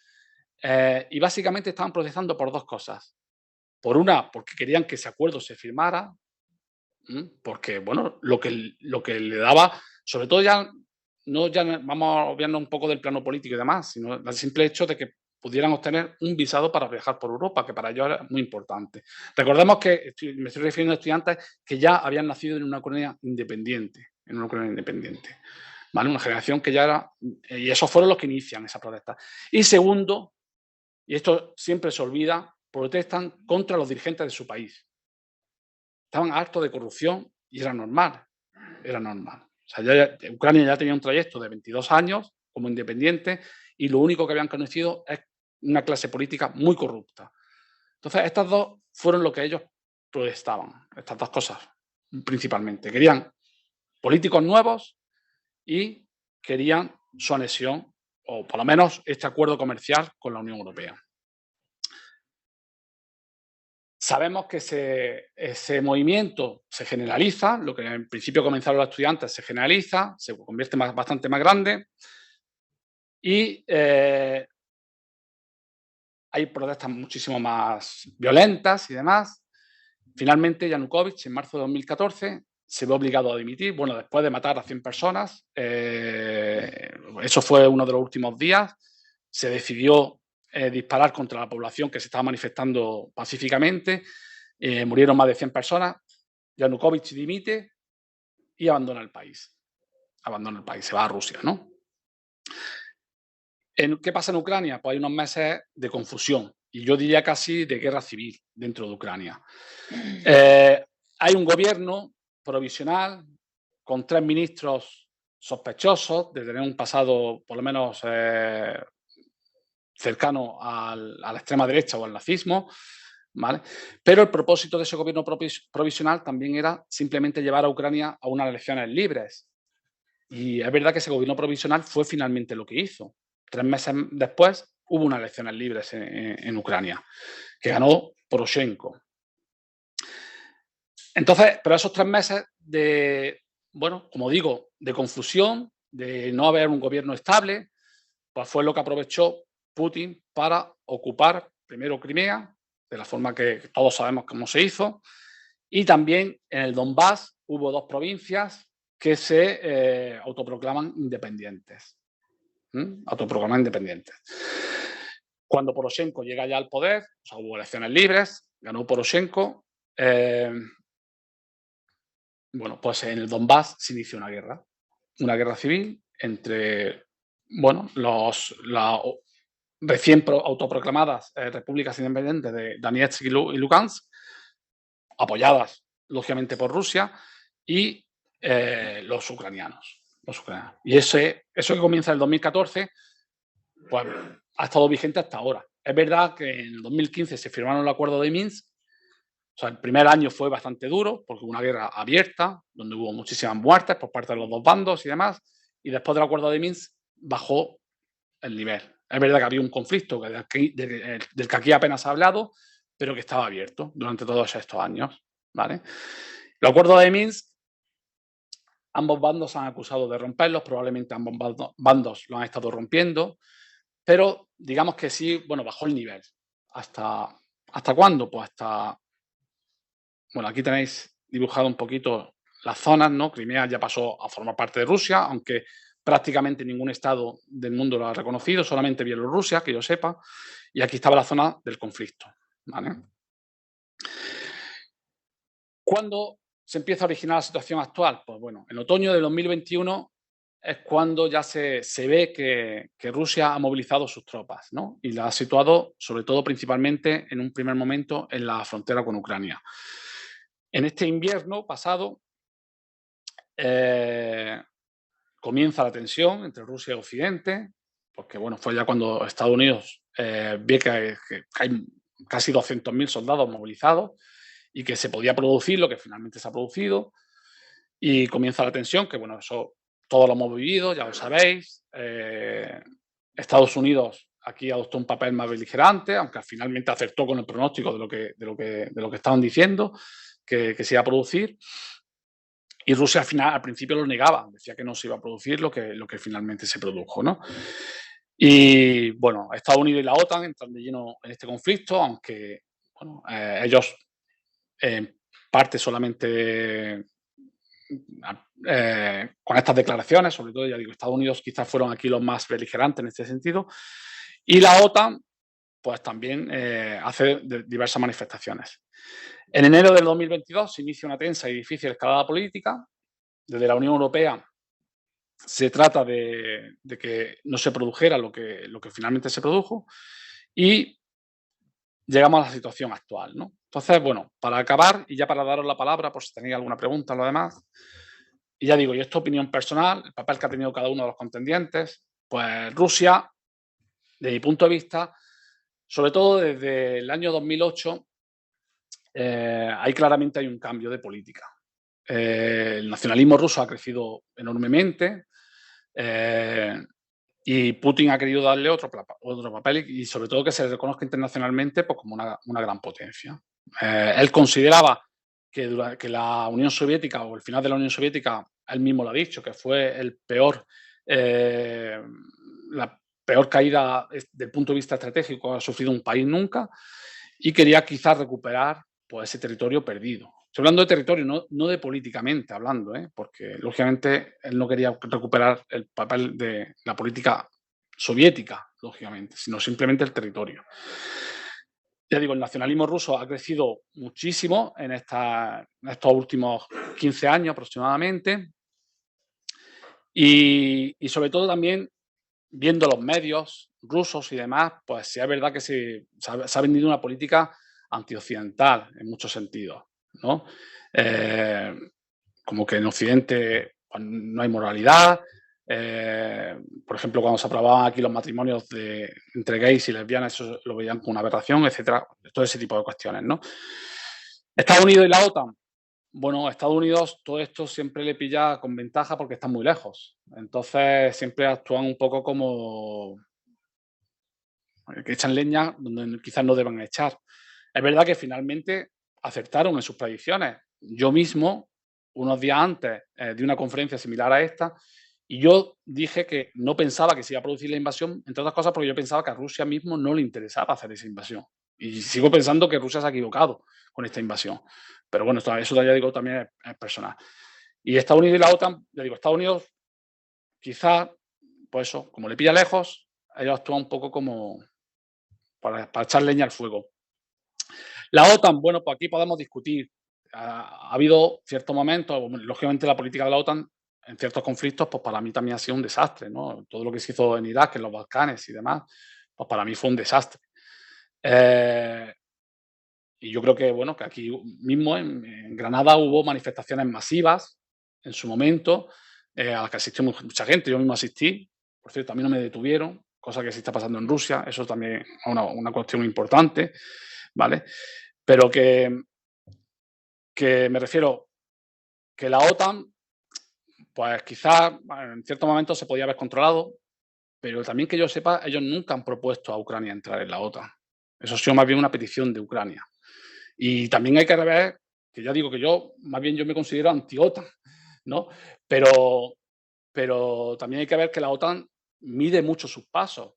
y básicamente estaban protestando por dos cosas. Por una, porque querían que ese acuerdo se firmara, porque, bueno, lo que le daba, sobre todo ya vamos obviando un poco del plano político y demás, sino el simple hecho de que pudieran obtener un visado para viajar por Europa, que para ellos era muy importante. Recordemos que me estoy refiriendo a estudiantes que ya habían nacido en una Ucrania independiente, ¿vale? Una generación que ya era, y esos fueron los que inician esa protesta. Y segundo, y esto siempre se olvida, protestan contra los dirigentes de su país. Estaban hartos de corrupción y era normal. O sea, Ucrania ya tenía un trayecto de 22 años como independiente y lo único que habían conocido es una clase política muy corrupta. Entonces, estas dos fueron lo que ellos protestaban, estas dos cosas principalmente. Querían políticos nuevos y querían su anexión, o por lo menos este acuerdo comercial con la Unión Europea. Sabemos que ese movimiento se generaliza, lo que en principio comenzaron los estudiantes se generaliza, se convierte bastante más grande y hay protestas muchísimo más violentas y demás. Finalmente, Yanukovych, en marzo de 2014, se ve obligado a dimitir, bueno, después de matar a 100 personas. Eso fue uno de los últimos días. Se decidió disparar contra la población que se estaba manifestando pacíficamente. Murieron más de 100 personas. Yanukovych dimite y abandona el país. Se va a Rusia, ¿no? ¿Qué pasa en Ucrania? Pues hay unos meses de confusión y yo diría casi de guerra civil dentro de Ucrania. Hay un gobierno provisional con 3 ministros sospechosos de tener un pasado por lo menos cercano a la extrema derecha o al nazismo, ¿vale? Pero el propósito de ese gobierno provisional también era simplemente llevar a Ucrania a unas elecciones libres. Y es verdad que ese gobierno provisional fue finalmente lo que hizo. 3 meses después hubo unas elecciones libres en Ucrania, que ganó Poroshenko. Entonces, pero esos 3 meses de, bueno, como digo, de confusión, de no haber un gobierno estable, pues fue lo que aprovechó Putin para ocupar primero Crimea, de la forma que todos sabemos cómo se hizo, y también en el Donbass hubo 2 provincias que se autoproclaman independientes. Cuando Poroshenko llega ya al poder, o sea, hubo elecciones libres, ganó Poroshenko, bueno, pues en el Donbass se inició una guerra civil entre, bueno, las recién autoproclamadas repúblicas independientes de Donetsk y Lugansk, apoyadas lógicamente por Rusia, y los ucranianos. Y eso que comienza en el 2014, pues ha estado vigente hasta ahora. Es verdad que en el 2015 se firmaron el acuerdo de Minsk. O sea, el primer año fue bastante duro porque hubo una guerra abierta, donde hubo muchísimas muertes por parte de los dos bandos y demás, y después del acuerdo de Minsk bajó el nivel. Es verdad que había un conflicto del que aquí apenas se ha hablado, pero que estaba abierto durante todos estos años, ¿vale? El acuerdo de Minsk, ambos bandos han acusado de romperlos, probablemente ambos bandos lo han estado rompiendo, pero digamos que sí, bueno, bajó el nivel. ¿Hasta cuándo? Pues hasta, bueno, aquí tenéis dibujado un poquito las zonas, ¿no? Crimea ya pasó a formar parte de Rusia, aunque prácticamente ningún estado del mundo lo ha reconocido, solamente Bielorrusia, que yo sepa, y aquí estaba la zona del conflicto, ¿vale? ¿Cuándo se empieza a originar la situación actual? Pues bueno, en otoño de 2021 es cuando ya se ve que Rusia ha movilizado sus tropas, ¿no? Y la ha situado, sobre todo, principalmente, en un primer momento, en la frontera con Ucrania. En este invierno pasado, comienza la tensión entre Rusia y Occidente, porque bueno, fue ya cuando Estados Unidos ve que hay casi 200.000 soldados movilizados y que se podía producir lo que finalmente se ha producido, y comienza la tensión, que bueno, eso todos lo hemos vivido, ya lo sabéis. Estados Unidos aquí adoptó un papel más beligerante, aunque finalmente acertó con el pronóstico de lo que estaban diciendo que se iba a producir. Y Rusia al principio lo negaba, decía que no se iba a producir lo que finalmente se produjo, ¿no? Y bueno, Estados Unidos y la OTAN entran de lleno en este conflicto, aunque bueno, ellos en parte solamente con estas declaraciones, sobre todo, ya digo, Estados Unidos quizás fueron aquí los más beligerantes en este sentido, y la OTAN pues también hace diversas manifestaciones. En enero del 2022 se inicia una tensa y difícil escalada política. Desde la Unión Europea se trata de que no se produjera lo que finalmente se produjo y llegamos a la situación actual, ¿no? Entonces, bueno, para acabar y ya para daros la palabra, por si tenéis alguna pregunta o lo demás, y ya digo, y esto es opinión personal, el papel que ha tenido cada uno de los contendientes, pues Rusia, desde mi punto de vista, sobre todo desde el año 2008, ahí claramente hay un cambio de política. El nacionalismo ruso ha crecido enormemente, y Putin ha querido darle otro papel y sobre todo que se reconozca internacionalmente pues, como una gran potencia. Él consideraba que la Unión Soviética o el final de la Unión Soviética, él mismo lo ha dicho, que fue la peor caída desde el punto de vista estratégico que ha sufrido un país nunca, y quería quizás recuperar pues, ese territorio perdido. Estoy hablando de territorio, no de políticamente hablando, porque lógicamente él no quería recuperar el papel de la política soviética, lógicamente, sino simplemente el territorio. Ya digo, el nacionalismo ruso ha crecido muchísimo en estos últimos 15 años aproximadamente, y sobre todo también viendo los medios rusos y demás, pues sí es verdad que se ha vendido una política antioccidental en muchos sentidos, ¿no? Como que en Occidente pues, no hay moralidad. Por ejemplo, cuando se aprobaban aquí los matrimonios entre gays y lesbianas, eso lo veían como una aberración, etcétera. Todo ese tipo de cuestiones, ¿no? Estados Unidos y la OTAN. Bueno, a Estados Unidos todo esto siempre le pilla con ventaja porque están muy lejos. Entonces siempre actúan un poco como que echan leña donde quizás no deban echar. Es verdad que finalmente acertaron en sus predicciones. Yo mismo, unos días antes de una conferencia similar a esta, y yo dije que no pensaba que se iba a producir la invasión, entre otras cosas porque yo pensaba que a Rusia mismo no le interesaba hacer esa invasión. Y sigo pensando que Rusia se ha equivocado con esta invasión. Pero bueno, eso ya digo también es personal. Y Estados Unidos y la OTAN, ya digo, Estados Unidos quizás, pues eso, como le pilla lejos, ellos actúan un poco como para echar leña al fuego. La OTAN, bueno, pues aquí podemos discutir. Ha habido ciertos momentos, lógicamente la política de la OTAN en ciertos conflictos, pues para mí también ha sido un desastre, ¿no? Todo lo que se hizo en Irak, en los Balcanes y demás, pues para mí fue un desastre. Y yo creo que, bueno, que aquí mismo en Granada hubo manifestaciones masivas en su momento, a las que asistió mucha gente, yo mismo asistí, por cierto, a mí no me detuvieron, cosa que sí está pasando en Rusia, eso también es una cuestión importante, ¿vale? Pero que me refiero que la OTAN, pues quizás en ciertos momentos se podía haber controlado, pero también que yo sepa, ellos nunca han propuesto a Ucrania entrar en la OTAN. Eso ha sido más bien una petición de Ucrania. Y también hay que ver, que ya digo que más bien yo me considero anti-OTAN, ¿no? Pero también hay que ver que la OTAN mide mucho sus pasos.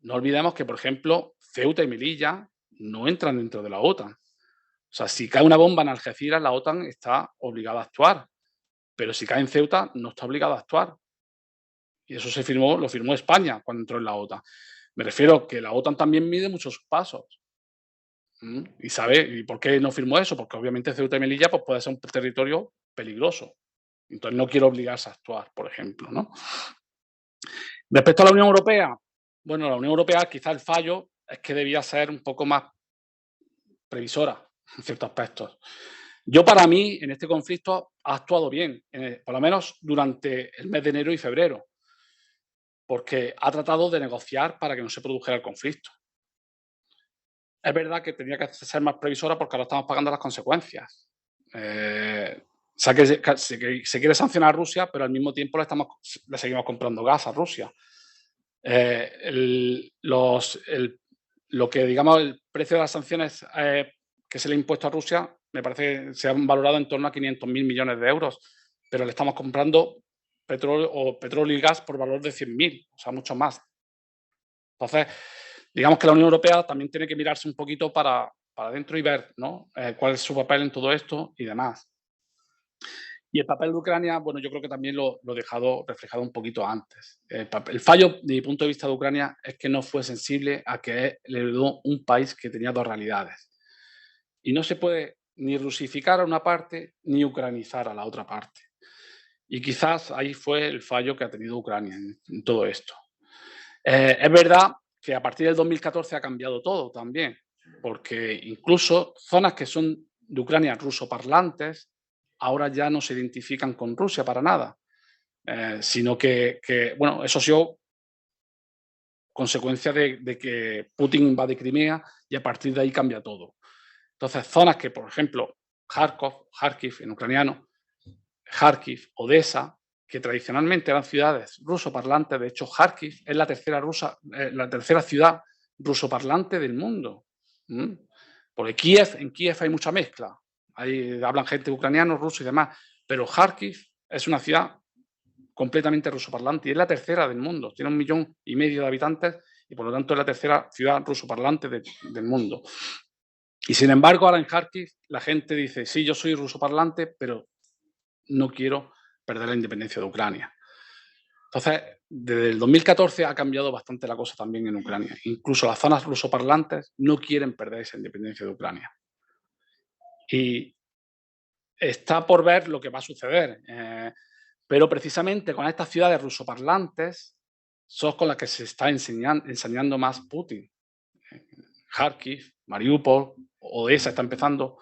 No olvidemos que, por ejemplo, Ceuta y Melilla no entran dentro de la OTAN. O sea, si cae una bomba en Algeciras, la OTAN está obligada a actuar. Pero si cae en Ceuta, no está obligada a actuar. Y eso lo firmó España cuando entró en la OTAN. Me refiero que la OTAN también mide muchos pasos. ¿Y por qué no firmó eso? Porque obviamente Ceuta y Melilla pues, puede ser un territorio peligroso. Entonces no quiero obligarse a actuar, por ejemplo, ¿no? Respecto a la Unión Europea, bueno, la Unión Europea quizá el fallo es que debía ser un poco más previsora en ciertos aspectos. Yo, para mí, en este conflicto ha actuado bien, por lo menos durante el mes de enero y febrero, porque ha tratado de negociar para que no se produjera el conflicto. Es verdad que tenía que ser más previsora porque ahora estamos pagando las consecuencias. O sea, que se quiere sancionar a Rusia, pero al mismo tiempo le seguimos comprando gas a Rusia. Lo que, digamos, el precio de las sanciones que se le ha impuesto a Rusia, me parece que se han valorado en torno a 500.000 millones de euros, pero le estamos comprando petróleo y gas por valor de 100.000, o sea, mucho más. Entonces, digamos que la Unión Europea también tiene que mirarse un poquito para adentro y ver, ¿no? Cuál es su papel en todo esto y demás. Y el papel de Ucrania, bueno, yo creo que también lo he dejado reflejado un poquito antes. El fallo, de mi punto de vista, de Ucrania es que no fue sensible a que le heredó un país que tenía dos realidades. Y no se puede ni rusificar a una parte ni ucranizar a la otra parte. Y quizás ahí fue el fallo que ha tenido Ucrania en todo esto. Es verdad que a partir del 2014 ha cambiado todo también, porque incluso zonas que son de Ucrania rusoparlantes ahora ya no se identifican con Rusia para nada, sino que, bueno, eso ha sido consecuencia de que Putin invade Crimea y a partir de ahí cambia todo. Entonces, zonas que, por ejemplo, Kharkiv en ucraniano, Kharkiv, Odessa, que tradicionalmente eran ciudades rusoparlantes. De hecho, Kharkiv es la tercera ciudad rusoparlante del mundo. Porque en Kiev hay mucha mezcla. Hablan gente ucraniano, ruso y demás. Pero Kharkiv es una ciudad completamente rusoparlante y es la tercera del mundo. Tiene 1,5 millones de habitantes y por lo tanto es la tercera ciudad rusoparlante del mundo. Y sin embargo, ahora en Kharkiv la gente dice, sí, yo soy rusoparlante, pero no quiero perder la independencia de Ucrania. Entonces, desde el 2014 ha cambiado bastante la cosa también en Ucrania. Incluso las zonas rusoparlantes no quieren perder esa independencia de Ucrania. Y está por ver lo que va a suceder. Pero precisamente con estas ciudades rusoparlantes son con las que se está enseñando más Putin. Kharkiv, Mariupol, Odessa está empezando,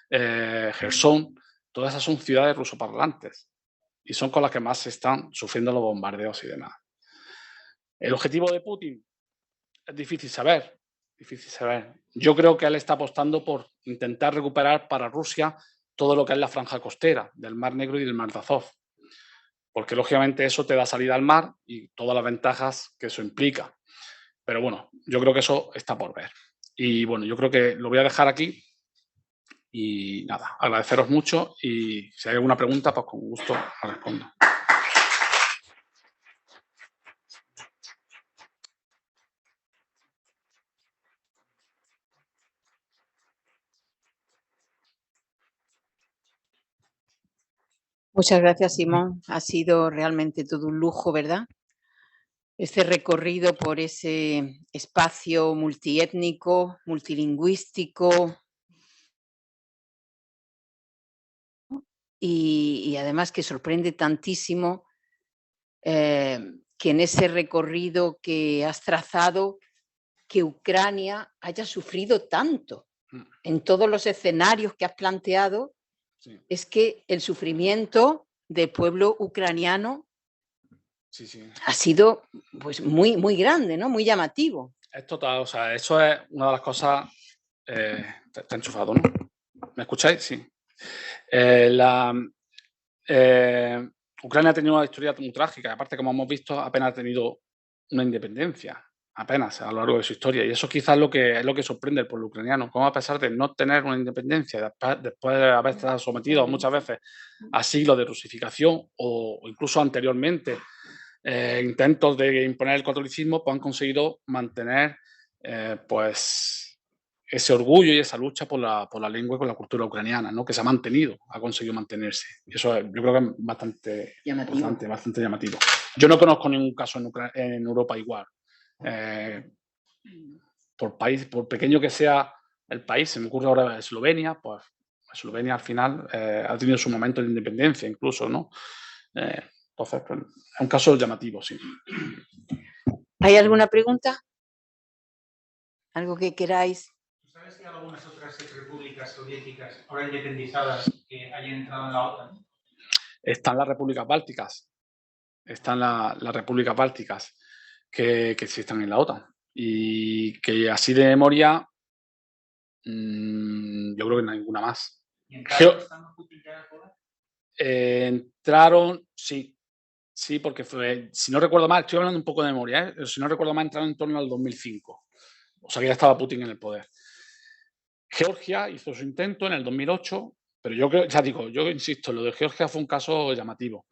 Gerson, todas esas son ciudades rusoparlantes y son con las que más se están sufriendo los bombardeos y demás. El objetivo de Putin es difícil saber, difícil saber. Yo creo que él está apostando por intentar recuperar para Rusia todo lo que es la franja costera del Mar Negro y del Mar de Azov, porque lógicamente eso te da salida al mar y todas las ventajas que eso implica. Pero bueno, yo creo que eso está por ver. Y bueno, yo creo que lo voy a dejar aquí. Y nada, agradeceros mucho y si hay alguna pregunta, pues con gusto la respondo. Muchas gracias, Simón. Ha sido realmente todo un lujo, ¿verdad? Este recorrido por ese espacio multiétnico, multilingüístico y además que sorprende tantísimo que en ese recorrido que has trazado, que Ucrania haya sufrido tanto en todos los escenarios que has planteado. Sí. Es que el sufrimiento del pueblo ucraniano ha sido pues muy, muy grande, ¿no? Muy llamativo. Es total, o sea, eso es una de las cosas. Está enchufado, ¿no? ¿Me escucháis? Sí. Ucrania ha tenido una historia muy trágica, y aparte, como hemos visto, apenas ha tenido una independencia, apenas a lo largo de su historia. Y eso quizás es lo que sorprende al pueblo ucraniano, cómo a pesar de no tener una independencia, después de haber estado sometido muchas veces a siglos de rusificación o incluso anteriormente intentos de imponer el catolicismo, pues han conseguido mantener pues ese orgullo y esa lucha por la lengua y por la cultura ucraniana, ¿no? Que se ha mantenido, ha conseguido mantenerse. Y eso yo creo que es bastante llamativo. Yo no conozco ningún caso en Europa igual. Por pequeño que sea el país, se me ocurre ahora Eslovenia, pues Eslovenia al final ha tenido su momento de independencia incluso, ¿no? Entonces, pues, es un caso llamativo, sí. ¿Hay alguna pregunta? ¿Algo que queráis? ¿Sabes si hay algunas otras repúblicas soviéticas ahora independizadas que hayan entrado en la OTAN? Están las repúblicas bálticas. Están las repúblicas bálticas que sí están en la OTAN. Y que así de memoria, yo creo que no hay ninguna más. ¿Y entraron Putin ya todas? Entraron, sí. Sí, porque fue, si no recuerdo mal, estoy hablando un poco de memoria, si no recuerdo mal, entraron en torno al 2005. O sea que ya estaba Putin en el poder. Georgia hizo su intento en el 2008, pero yo creo, ya digo, yo insisto, lo de Georgia fue un caso llamativo.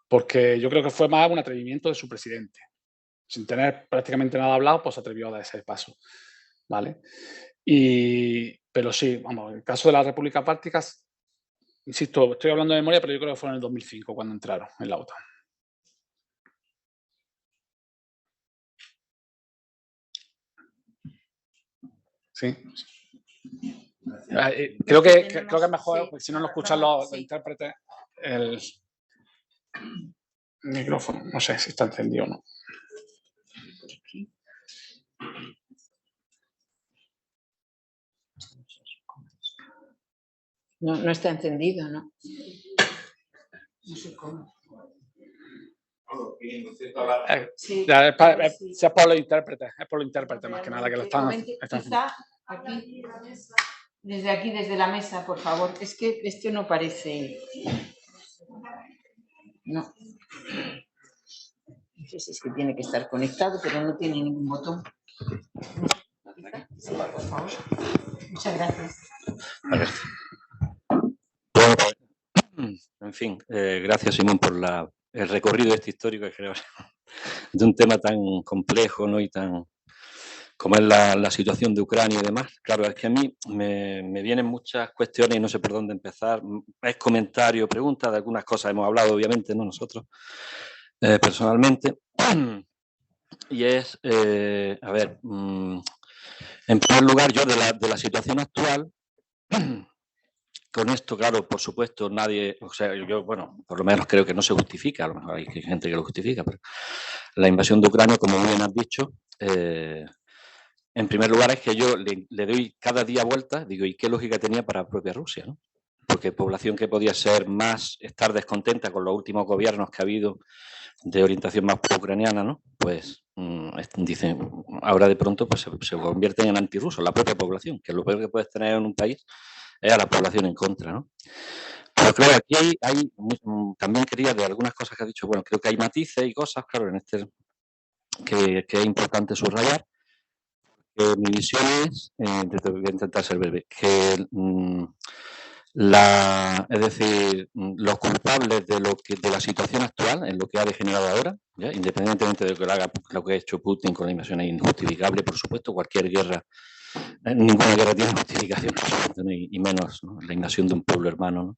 Porque yo creo que fue más un atrevimiento de su presidente. Sin tener prácticamente nada hablado, pues se atrevió a dar ese paso. ¿Vale? Pero sí, vamos, en el caso de las repúblicas bálticas, insisto, estoy hablando de memoria, pero yo creo que fue en el 2005 cuando entraron en la OTAN. Sí. Creo que es mejor, sí, si no lo escuchan los intérpretes, el micrófono. No sé si está encendido o no. No está encendido, ¿no? No sé cómo. Sí, es por los intérpretes, más que nada que lo están. Quizá aquí, desde aquí, desde la mesa, por favor. Es que esto no parece. No. No sé si es que tiene que estar conectado, pero no tiene ningún botón. Sí, por favor. Muchas gracias. En fin, gracias Simón por el recorrido este histórico que creo de un tema tan complejo, ¿no? Y tan como es la situación de Ucrania y demás. Claro, es que a mí me vienen muchas cuestiones y no sé por dónde empezar. Es comentario, pregunta, de algunas cosas hemos hablado, obviamente, ¿no? Nosotros, personalmente. Y es, a ver, en primer lugar, yo de la situación actual, con esto, claro, por supuesto, nadie, o sea, yo, bueno, por lo menos creo que no se justifica, a lo mejor hay gente que lo justifica, pero la invasión de Ucrania, como bien has dicho, en primer lugar es que yo le doy cada día vueltas, digo, ¿y qué lógica tenía para la propia Rusia, ¿no? Porque población que podía ser más, estar descontenta con los últimos gobiernos que ha habido de orientación más pro-ucraniana, ¿no? Pues dicen, ahora de pronto pues se convierten en antirrusos, la propia población, que es lo peor que puedes tener en un país es a la población en contra, ¿no? Pero claro, aquí hay también quería de algunas cosas que has dicho, bueno, creo que hay matices y cosas, claro, en este que es importante subrayar. Mi visión es, voy a intentar ser breve, que es decir, los culpables de la situación actual, en lo que ha degenerado ahora, ¿ya? Independientemente de lo que ha hecho Putin con la invasión, es injustificable, por supuesto, cualquier guerra, ninguna guerra tiene justificación, por supuesto, ¿no? y menos, ¿no? La invasión de un pueblo hermano, ¿no?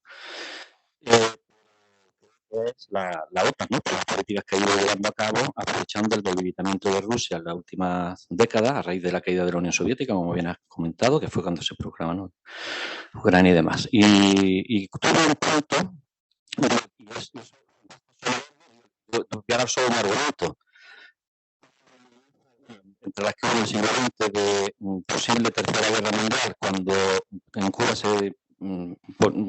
Es la OTAN, ¿no? Por las políticas que ha ido llevando a cabo, aprovechando el debilitamiento de Rusia en las últimas décadas, a raíz de la caída de la Unión Soviética, como bien has comentado, que fue cuando se proclamó, ¿no? Ucrania y demás. Y tuvo un punto, voy a dar solo un argumento, entre las que hubo en el siglo XX de posible tercera guerra mundial, cuando en Cuba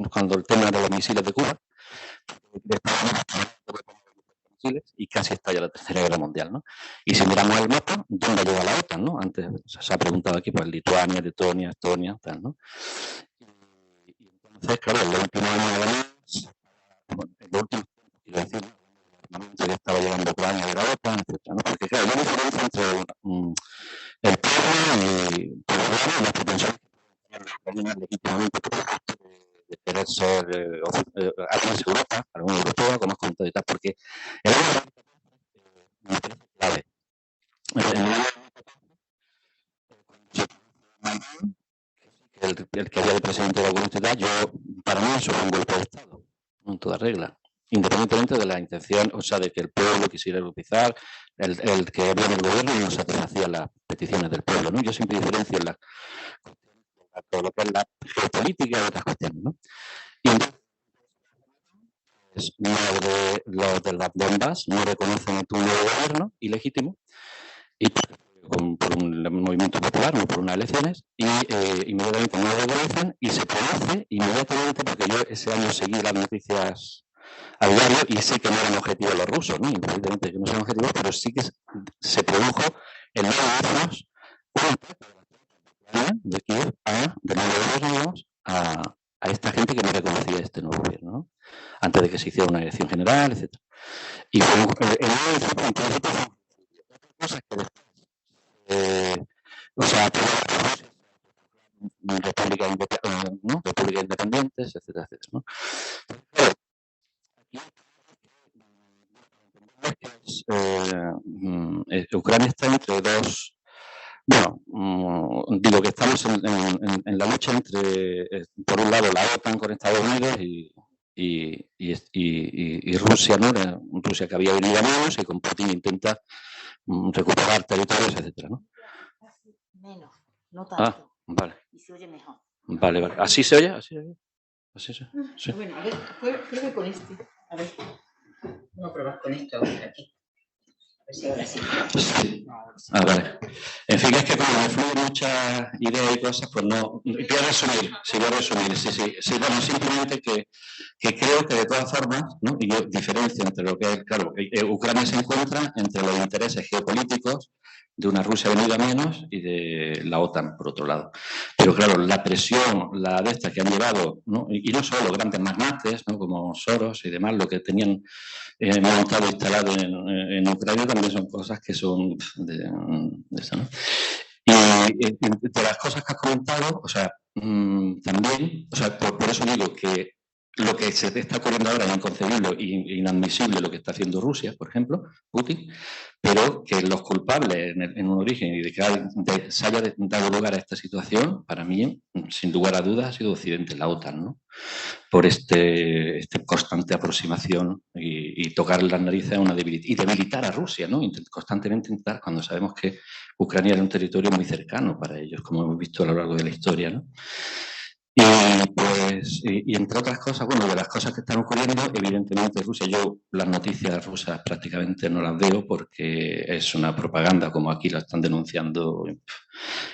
cuando el tema de los misiles de Cuba, y casi estalla la tercera guerra mundial, ¿no? Y si miramos el mapa, ¿dónde llega la OTAN, no? Antes se ha preguntado aquí, pues Lituania, Letonia, Estonia, tal, ¿no? Y entonces, claro, en los últimos años, además, en los últimos, quiero decir, el armamento que estaba llegando a Ucrania de la OTAN, etc., ¿no? Porque, claro, hay una diferencia entre el pueblo y las pretensiones que tienen las ucranianas legítimamente de querer ser algo de Europa, algo europea, como has comentado y tal, porque el me parece clave. El que había de presidente de la Comunidad, para mí eso fue un golpe de Estado, en toda regla. Independientemente de la intención, o sea, de que el pueblo quisiera europeizar, el que había en el gobierno no satisfacía las peticiones del pueblo, ¿no? Yo siempre diferencio todo lo que es la geopolítica y otras cuestiones, ¿no? Y entonces, los del Donbass no reconocen el nuevo gobierno ilegítimo y por un movimiento popular, no por unas elecciones, y inmediatamente no lo reconocen y se produce inmediatamente, porque yo ese año seguí las noticias a diario y sé que no eran objetivos los rusos, ¿no? Evidentemente que no son objetivos, pero sí que se produjo en los años de Kiev de nuevo a esta gente que no reconocía este nuevo gobierno, ¿no? Antes de que se hiciera una elección general, etc. Y fue cosas que o sea, república independientes, etcétera, etcétera, ¿no? Ucrania está entre dos. Bueno, digo que estamos en la lucha entre, por un lado, la OTAN con Estados Unidos y Rusia, ¿no? Rusia que había venido a menos y con Putin intenta recuperar territorios, etcétera, ¿no? Menos, no tanto. Vale. Y se oye mejor. Vale, vale. ¿Así se oye? ¿Así se oye? ¿Así se oye? Sí. Bueno, a ver, pruebe con este. A ver. Vamos a probar con esto aquí. A ver si ahora sí. Sí. Vale. En fin, es que como me fluyen muchas ideas y cosas, pues no. Voy a resumir, sí. Bueno, simplemente que creo que de todas formas, ¿no? Y yo diferencio entre lo que es, claro, Ucrania se encuentra entre los intereses geopolíticos de una Rusia venida menos y de la OTAN, por otro lado. Pero claro, la presión, la de estas que han llevado, ¿no? Y no solo los grandes magnates, ¿no? Como Soros y demás, lo que tenían montado e instalado en Ucrania también son cosas que son de eso, ¿no? Y de las cosas que has comentado, o sea, también, o sea, por eso digo que lo que se está ocurriendo ahora es inconcebible e inadmisible lo que está haciendo Rusia, por ejemplo, Putin, pero que los culpables en un origen y de que se haya dado lugar a esta situación, para mí, sin lugar a dudas, ha sido Occidente, la OTAN, ¿no? Por este constante aproximación y tocar las narices y debilitar a Rusia, ¿no? Constantemente intentar, cuando sabemos que Ucrania era un territorio muy cercano para ellos, como hemos visto a lo largo de la historia, ¿no? Y entre otras cosas, bueno, de las cosas que están ocurriendo, evidentemente Rusia, yo las noticias rusas prácticamente no las veo porque es una propaganda, como aquí la están denunciando,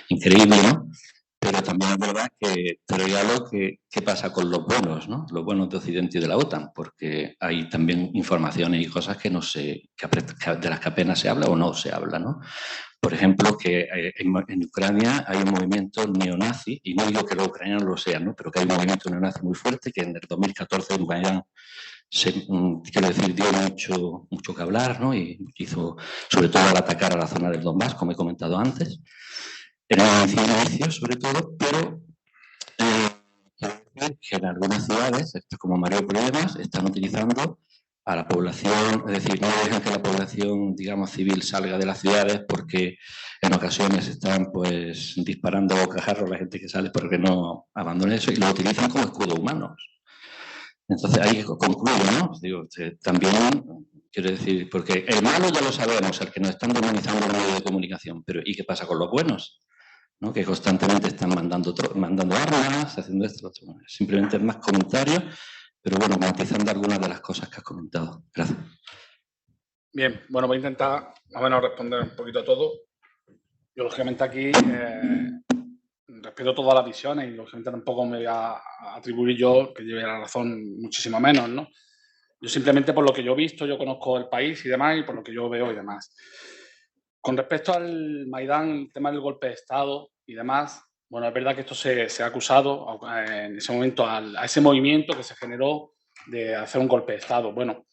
increíble, ¿no? Pero también es verdad que te regalo qué pasa con los buenos, ¿no? Los buenos de Occidente y de la OTAN, porque hay también informaciones y cosas que no sé, de las que apenas se habla o no se habla, ¿no? Por ejemplo, que en Ucrania hay un movimiento neonazi, y no digo que los ucranianos lo sean, ¿no? Pero que hay un movimiento neonazi muy fuerte que en el 2014 en Maidán quiero decir, dio mucho que hablar, ¿no? Y hizo, sobre todo al atacar a la zona del Donbass, como he comentado antes. Era un inicio, sobre todo, pero que en algunas ciudades, como Mariupol y demás, están utilizando a la población, es decir, no dejan que la población, digamos, civil salga de las ciudades porque en ocasiones están pues disparando a bocajarro a la gente que sale porque no abandone eso y lo utilizan como escudos humanos. Entonces ahí concluyo, ¿no? Digo, también quiero decir, porque el malo ya lo sabemos, el que nos están demonizando en los medios de comunicación, pero ¿y qué pasa con los buenos? ¿No? Que constantemente están mandando armas, haciendo esto. Simplemente es más comentarios, pero bueno, matizando algunas de las cosas que has comentado. Gracias. Bien, bueno, voy a intentar más o menos responder un poquito a todo. Yo, lógicamente, aquí respeto todas las visiones y, lógicamente, tampoco me voy a atribuir yo que lleve la razón, muchísimo menos, ¿no? Yo simplemente por lo que yo he visto, yo conozco el país y demás, y por lo que yo veo y demás. Con respecto al Maidán, el tema del golpe de Estado y demás, bueno, es verdad que esto se ha acusado en ese momento a ese movimiento que se generó de hacer un golpe de Estado. Bueno,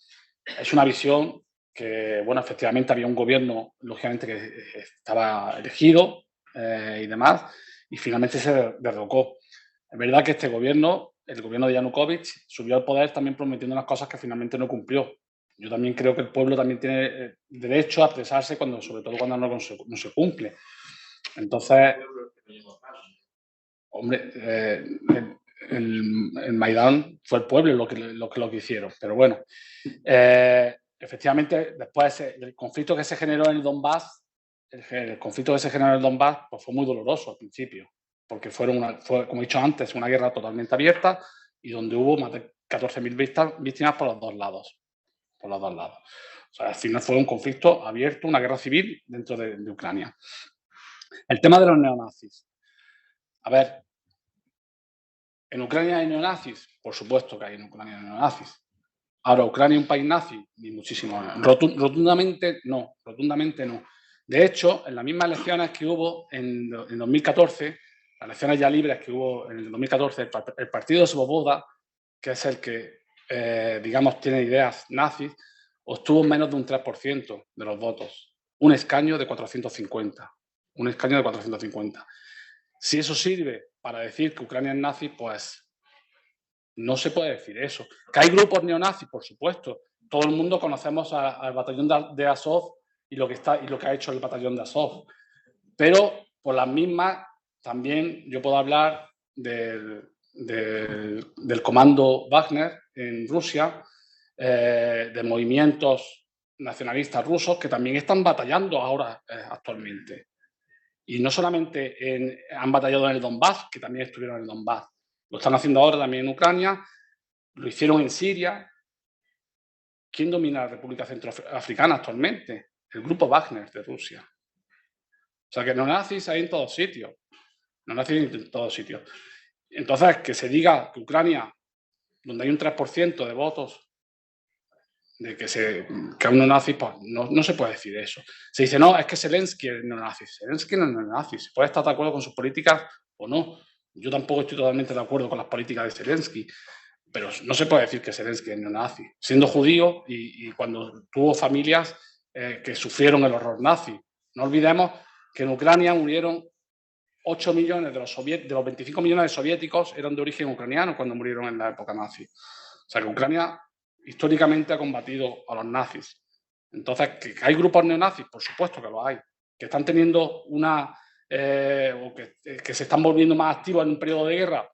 es una visión que, bueno, efectivamente había un gobierno, lógicamente, que estaba elegido y demás, y finalmente se derrocó. Es verdad que este gobierno, el gobierno de Yanukovych, subió al poder también prometiendo unas cosas que finalmente no cumplió. Yo también creo que el pueblo también tiene derecho a expresarse, sobre todo cuando no se cumple. Entonces, hombre, el Maidán fue el pueblo lo que hicieron. Pero bueno, efectivamente, después el conflicto que se generó en el Donbass, pues fue muy doloroso al principio. porque fue, como he dicho antes, una guerra totalmente abierta y donde hubo más de 14.000 víctimas por los dos lados. Por los dos lados. O sea, al final fue un conflicto abierto, una guerra civil dentro de Ucrania. El tema de los neonazis. A ver, ¿en Ucrania hay neonazis? Por supuesto que hay en Ucrania neonazis. Ahora, ¿Ucrania es un país nazi? Ni muchísimo. Rotundamente no, rotundamente no. De hecho, en las mismas elecciones que hubo en 2014, las elecciones ya libres que hubo en el 2014, el partido de Svoboda, que es el que, digamos, tiene ideas nazis, obtuvo menos de un 3% de los votos. Un escaño de 450. Un escaño de 450. Si eso sirve para decir que Ucrania es nazi, pues no se puede decir eso. ¿Que hay grupos neonazis? Por supuesto. Todo el mundo conocemos al batallón de Azov y lo que ha hecho el batallón de Azov. Pero por las mismas, también yo puedo hablar del comando Wagner en Rusia, de movimientos nacionalistas rusos que también están batallando ahora actualmente. Y no solamente han batallado en el Donbass, que también estuvieron en el Donbass, lo están haciendo ahora también en Ucrania, lo hicieron en Siria. ¿Quién domina la República Centroafricana actualmente? El grupo Wagner de Rusia. O sea que neonazis hay en todos sitios. Neonazis en todos sitios. Entonces, que se diga que Ucrania, donde hay un 3% de votos, de que es un neonazi, pues no se puede decir eso. Se dice, no, es que Zelensky es neonazi. Zelensky no es neonazi. Se puede estar de acuerdo con sus políticas o no. Yo tampoco estoy totalmente de acuerdo con las políticas de Zelensky, pero no se puede decir que Zelensky es neonazi. Siendo judío y cuando tuvo familias que sufrieron el horror nazi. No olvidemos que en Ucrania murieron 8 millones de los 25 millones de soviéticos eran de origen ucraniano cuando murieron en la época nazi. O sea que Ucrania históricamente ha combatido a los nazis. Entonces, ¿que hay grupos neonazis? Por supuesto que los hay. Que están teniendo o que se están volviendo más activos en un periodo de guerra.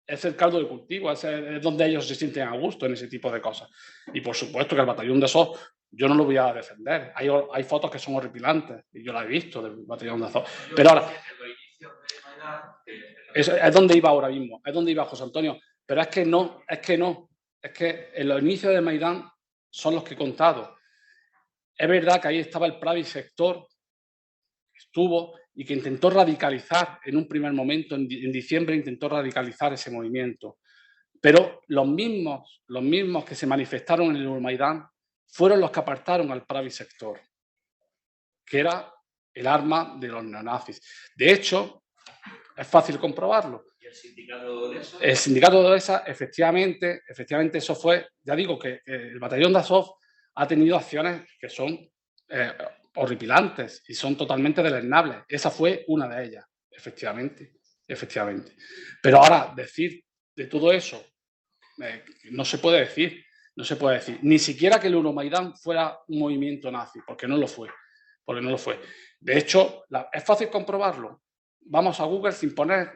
Es el caldo de cultivo, es donde ellos se sienten a gusto en ese tipo de cosas. Y por supuesto que el batallón de Azov, yo no lo voy a defender. Hay fotos que son horripilantes, y yo las he visto del batallón de Azov. Pero ahora, es donde iba ahora mismo, es donde iba José Antonio. Pero es que no. Es que en los inicios de Maidán son los que he contado. Es verdad que ahí estaba el Pravi sector, que estuvo y que intentó radicalizar en un primer momento, en diciembre intentó radicalizar ese movimiento. Pero los mismos que se manifestaron en el Euromaidan fueron los que apartaron al Pravi sector, que era el arma de los neonazis. De hecho, es fácil comprobarlo. ¿Y el sindicato de Odessa? El sindicato de Odessa, efectivamente eso fue, ya digo que el batallón de Azov ha tenido acciones que son horripilantes y son totalmente deleznables. Esa fue una de ellas, efectivamente. Pero ahora, decir de todo eso, no se puede decir. Ni siquiera que el Euromaidan fuera un movimiento nazi, porque no lo fue. De hecho, es fácil comprobarlo. Vamos a Google sin poner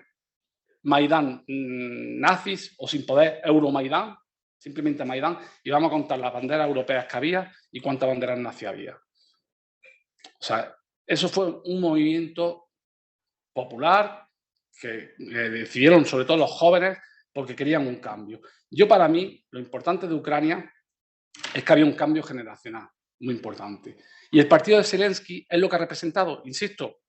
Maidán nazis o sin poner Euromaidan, simplemente Maidán, y vamos a contar las banderas europeas que había y cuántas banderas nazis había. O sea, eso fue un movimiento popular que decidieron sobre todo los jóvenes porque querían un cambio. Para mí, lo importante de Ucrania es que había un cambio generacional muy importante. Y el partido de Zelensky es lo que ha representado, insisto,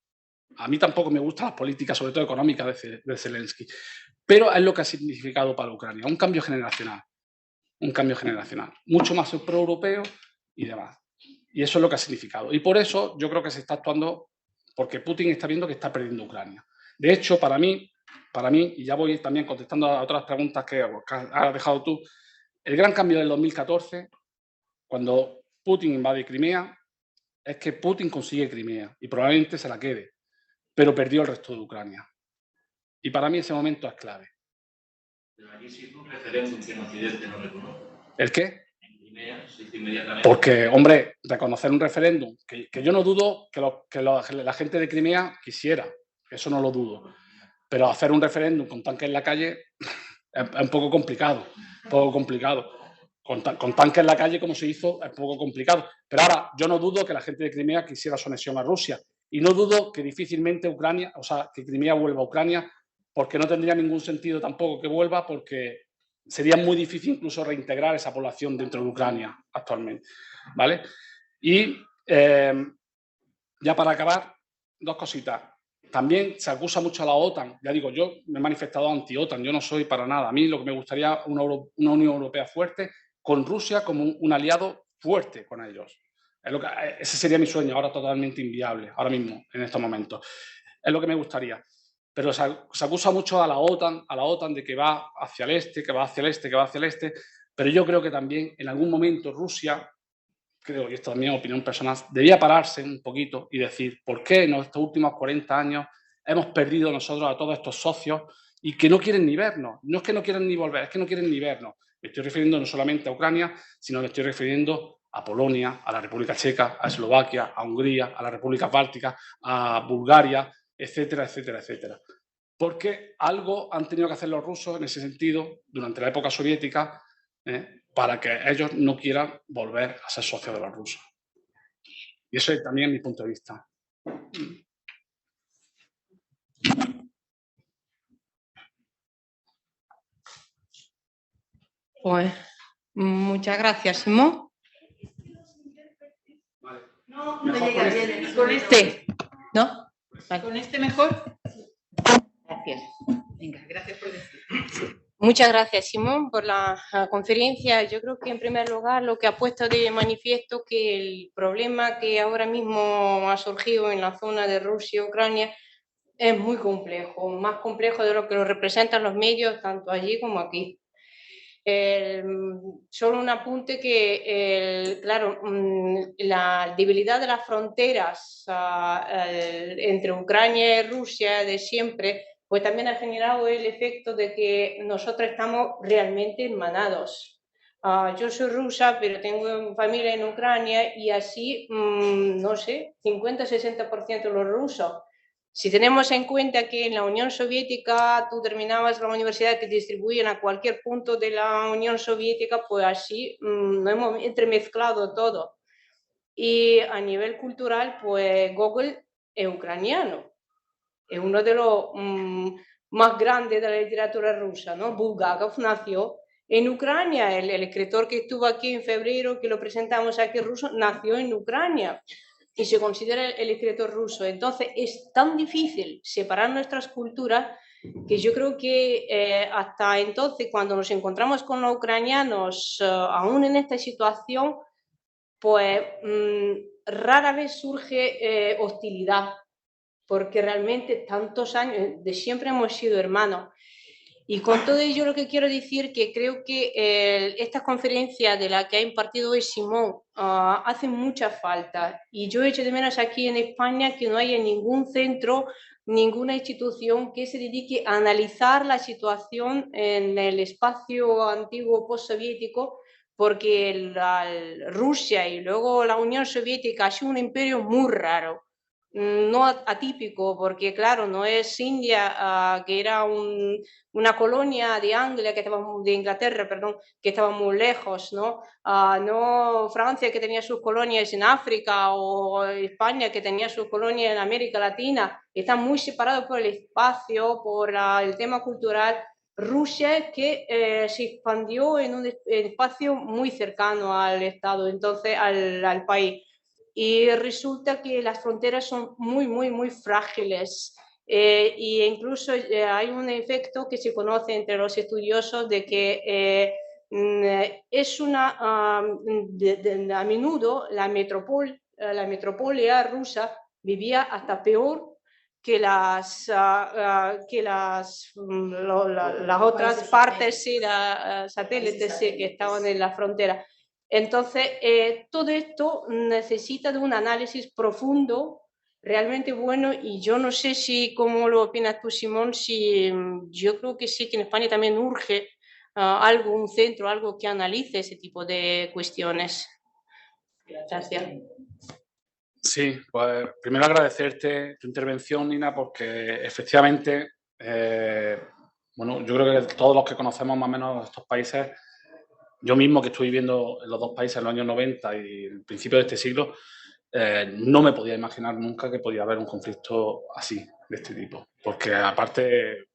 a mí tampoco me gustan las políticas, sobre todo económicas, de Zelensky, pero es lo que ha significado para Ucrania, un cambio generacional, mucho más pro-europeo y demás. Y eso es lo que ha significado. Y por eso yo creo que se está actuando, porque Putin está viendo que está perdiendo Ucrania. De hecho, para mí, y ya voy también contestando a otras preguntas que has dejado tú, el gran cambio del 2014, cuando Putin invade Crimea, es que Putin consigue Crimea y probablemente se la quede, pero perdió el resto de Ucrania. Y para mí ese momento es clave. Pero aquí sí un referéndum que en Occidente no reconoce. ¿El qué? En Crimea se hizo inmediatamente. Porque, hombre, reconocer un referéndum, que yo no dudo que la gente de Crimea quisiera, eso no lo dudo, pero hacer un referéndum con tanques en la calle es un poco complicado, Con tanques en la calle, como se hizo, es un poco complicado. Pero ahora, yo no dudo que la gente de Crimea quisiera su anexión a Rusia. Y no dudo que difícilmente Ucrania, o sea, que Crimea vuelva a Ucrania, porque no tendría ningún sentido tampoco que vuelva, porque sería muy difícil incluso reintegrar esa población dentro de Ucrania actualmente, ¿vale? Y ya para acabar, dos cositas. También se acusa mucho a la OTAN. Ya digo, yo me he manifestado anti-OTAN, yo no soy para nada. A mí lo que me gustaría una Unión Europea fuerte, con Rusia como un aliado fuerte con ellos. Ese sería mi sueño, ahora totalmente inviable, ahora mismo, en estos momentos. Es lo que me gustaría. Pero se acusa mucho a la OTAN de que va hacia el este, que va hacia el este, que va hacia el este. Pero yo creo que también en algún momento Rusia, creo, y esto también es opinión personal, debía pararse un poquito y decir por qué en estos últimos 40 años hemos perdido nosotros a todos estos socios y que no quieren ni vernos. No es que no quieran ni volver, es que no quieren ni vernos. Me estoy refiriendo no solamente a Ucrania, sino me estoy refiriendo a Polonia, a la República Checa, a Eslovaquia, a Hungría, a la República Báltica, a Bulgaria, etcétera, etcétera, etcétera. Porque algo han tenido que hacer los rusos en ese sentido durante la época soviética, para que ellos no quieran volver a ser socios de los rusos. Y eso es también mi punto de vista. Pues muchas gracias, Simón. Vale. No llega bien. Con este, ¿no? Vale. ¿Con este mejor? Gracias. Venga, gracias por decir. Muchas gracias, Simón, por la conferencia. Yo creo que, en primer lugar, lo que ha puesto de manifiesto que el problema que ahora mismo ha surgido en la zona de Rusia y Ucrania es muy complejo, más complejo de lo que lo representan los medios, tanto allí como aquí. Solo un apunte que, claro, la debilidad de las fronteras entre Ucrania y Rusia de siempre, pues también ha generado el efecto de que nosotros estamos realmente hermanados. Yo soy rusa, pero tengo familia en Ucrania y así, no sé, 50-60% de los rusos. Si tenemos en cuenta que en la Unión Soviética tú terminabas la universidad, te distribuían a cualquier punto de la Unión Soviética, pues así no hemos entremezclado todo. Y a nivel cultural, pues Gogol es ucraniano, es uno de los más grandes de la literatura rusa, ¿no? Bulgakov nació en Ucrania, el escritor que estuvo aquí en febrero, que lo presentamos aquí ruso, nació en Ucrania y se considera el escritor ruso. Entonces es tan difícil separar nuestras culturas que yo creo que hasta entonces, cuando nos encontramos con los ucranianos, aún en esta situación, pues rara vez surge hostilidad, porque realmente tantos años, de siempre hemos sido hermanos. Y con todo ello lo que quiero decir que creo que esta conferencia de la que ha impartido hoy Simón hace mucha falta. Y yo echo de menos aquí en España que no haya ningún centro, ninguna institución que se dedique a analizar la situación en el espacio antiguo postsoviético, porque Rusia y luego la Unión Soviética ha sido un imperio muy raro. No atípico, porque claro, no es India, que era una colonia de Anglia, de Inglaterra, perdón, que estaba muy lejos, ¿no? No Francia, que tenía sus colonias en África, o España, que tenía sus colonias en América Latina. Están muy separados por el espacio, por el tema cultural. Rusia, que se expandió en un espacio muy cercano al Estado, entonces al país. Y resulta que las fronteras son muy, muy, muy frágiles. E incluso hay un efecto que se conoce entre los estudiosos de que es a menudo la metropolia rusa vivía hasta peor que las otras partes satélites que estaban en la frontera. Entonces, todo esto necesita de un análisis profundo, realmente bueno, y yo no sé si, ¿cómo lo opinas tú, Simón? Si, yo creo que sí, que en España también urge algo, un centro, algo que analice ese tipo de cuestiones. Gracias. Sí, pues primero agradecerte tu intervención, Nina, porque efectivamente, bueno, yo creo que todos los que conocemos más o menos estos países, yo mismo que estoy viviendo en los dos países en los años 90 y el principio de este siglo, no me podía imaginar nunca que podía haber un conflicto así, de este tipo. Porque aparte,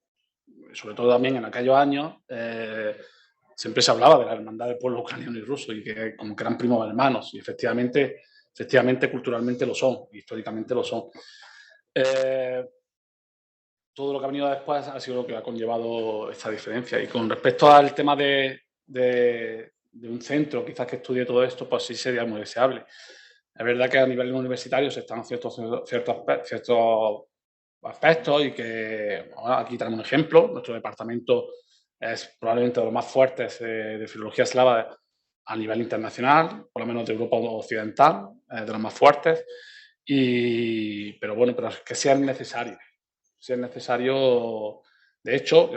sobre todo también en aquellos años, siempre se hablaba de la hermandad del pueblo ucraniano y ruso y que como que eran primos hermanos. Y efectivamente culturalmente lo son, históricamente lo son. Todo lo que ha venido después ha sido lo que ha conllevado esta diferencia. Y con respecto al tema de un centro quizás que estudie todo esto, pues sí sería muy deseable. Es verdad que a nivel universitario se están ciertos aspectos y que ahora aquí tenemos un ejemplo. Nuestro departamento es probablemente de los más fuertes de filología eslava a nivel internacional, por lo menos de Europa Occidental, de los más fuertes. Pero bueno, pero es que sea necesario. Si es necesario. De hecho,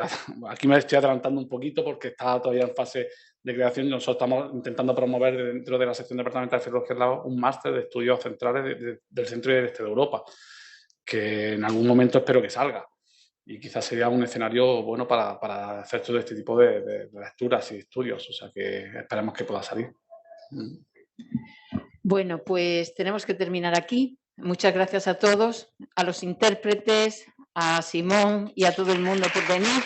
aquí me estoy adelantando un poquito porque está todavía en fase de creación y nosotros estamos intentando promover dentro de la sección departamental de filología eslava un máster de estudios centrales del centro y del este de Europa, que en algún momento espero que salga. Y quizás sería un escenario bueno para hacer todo este tipo de lecturas y estudios. O sea que esperemos que pueda salir. Bueno, pues tenemos que terminar aquí. Muchas gracias a todos, a los intérpretes, a Simón y a todo el mundo por venir.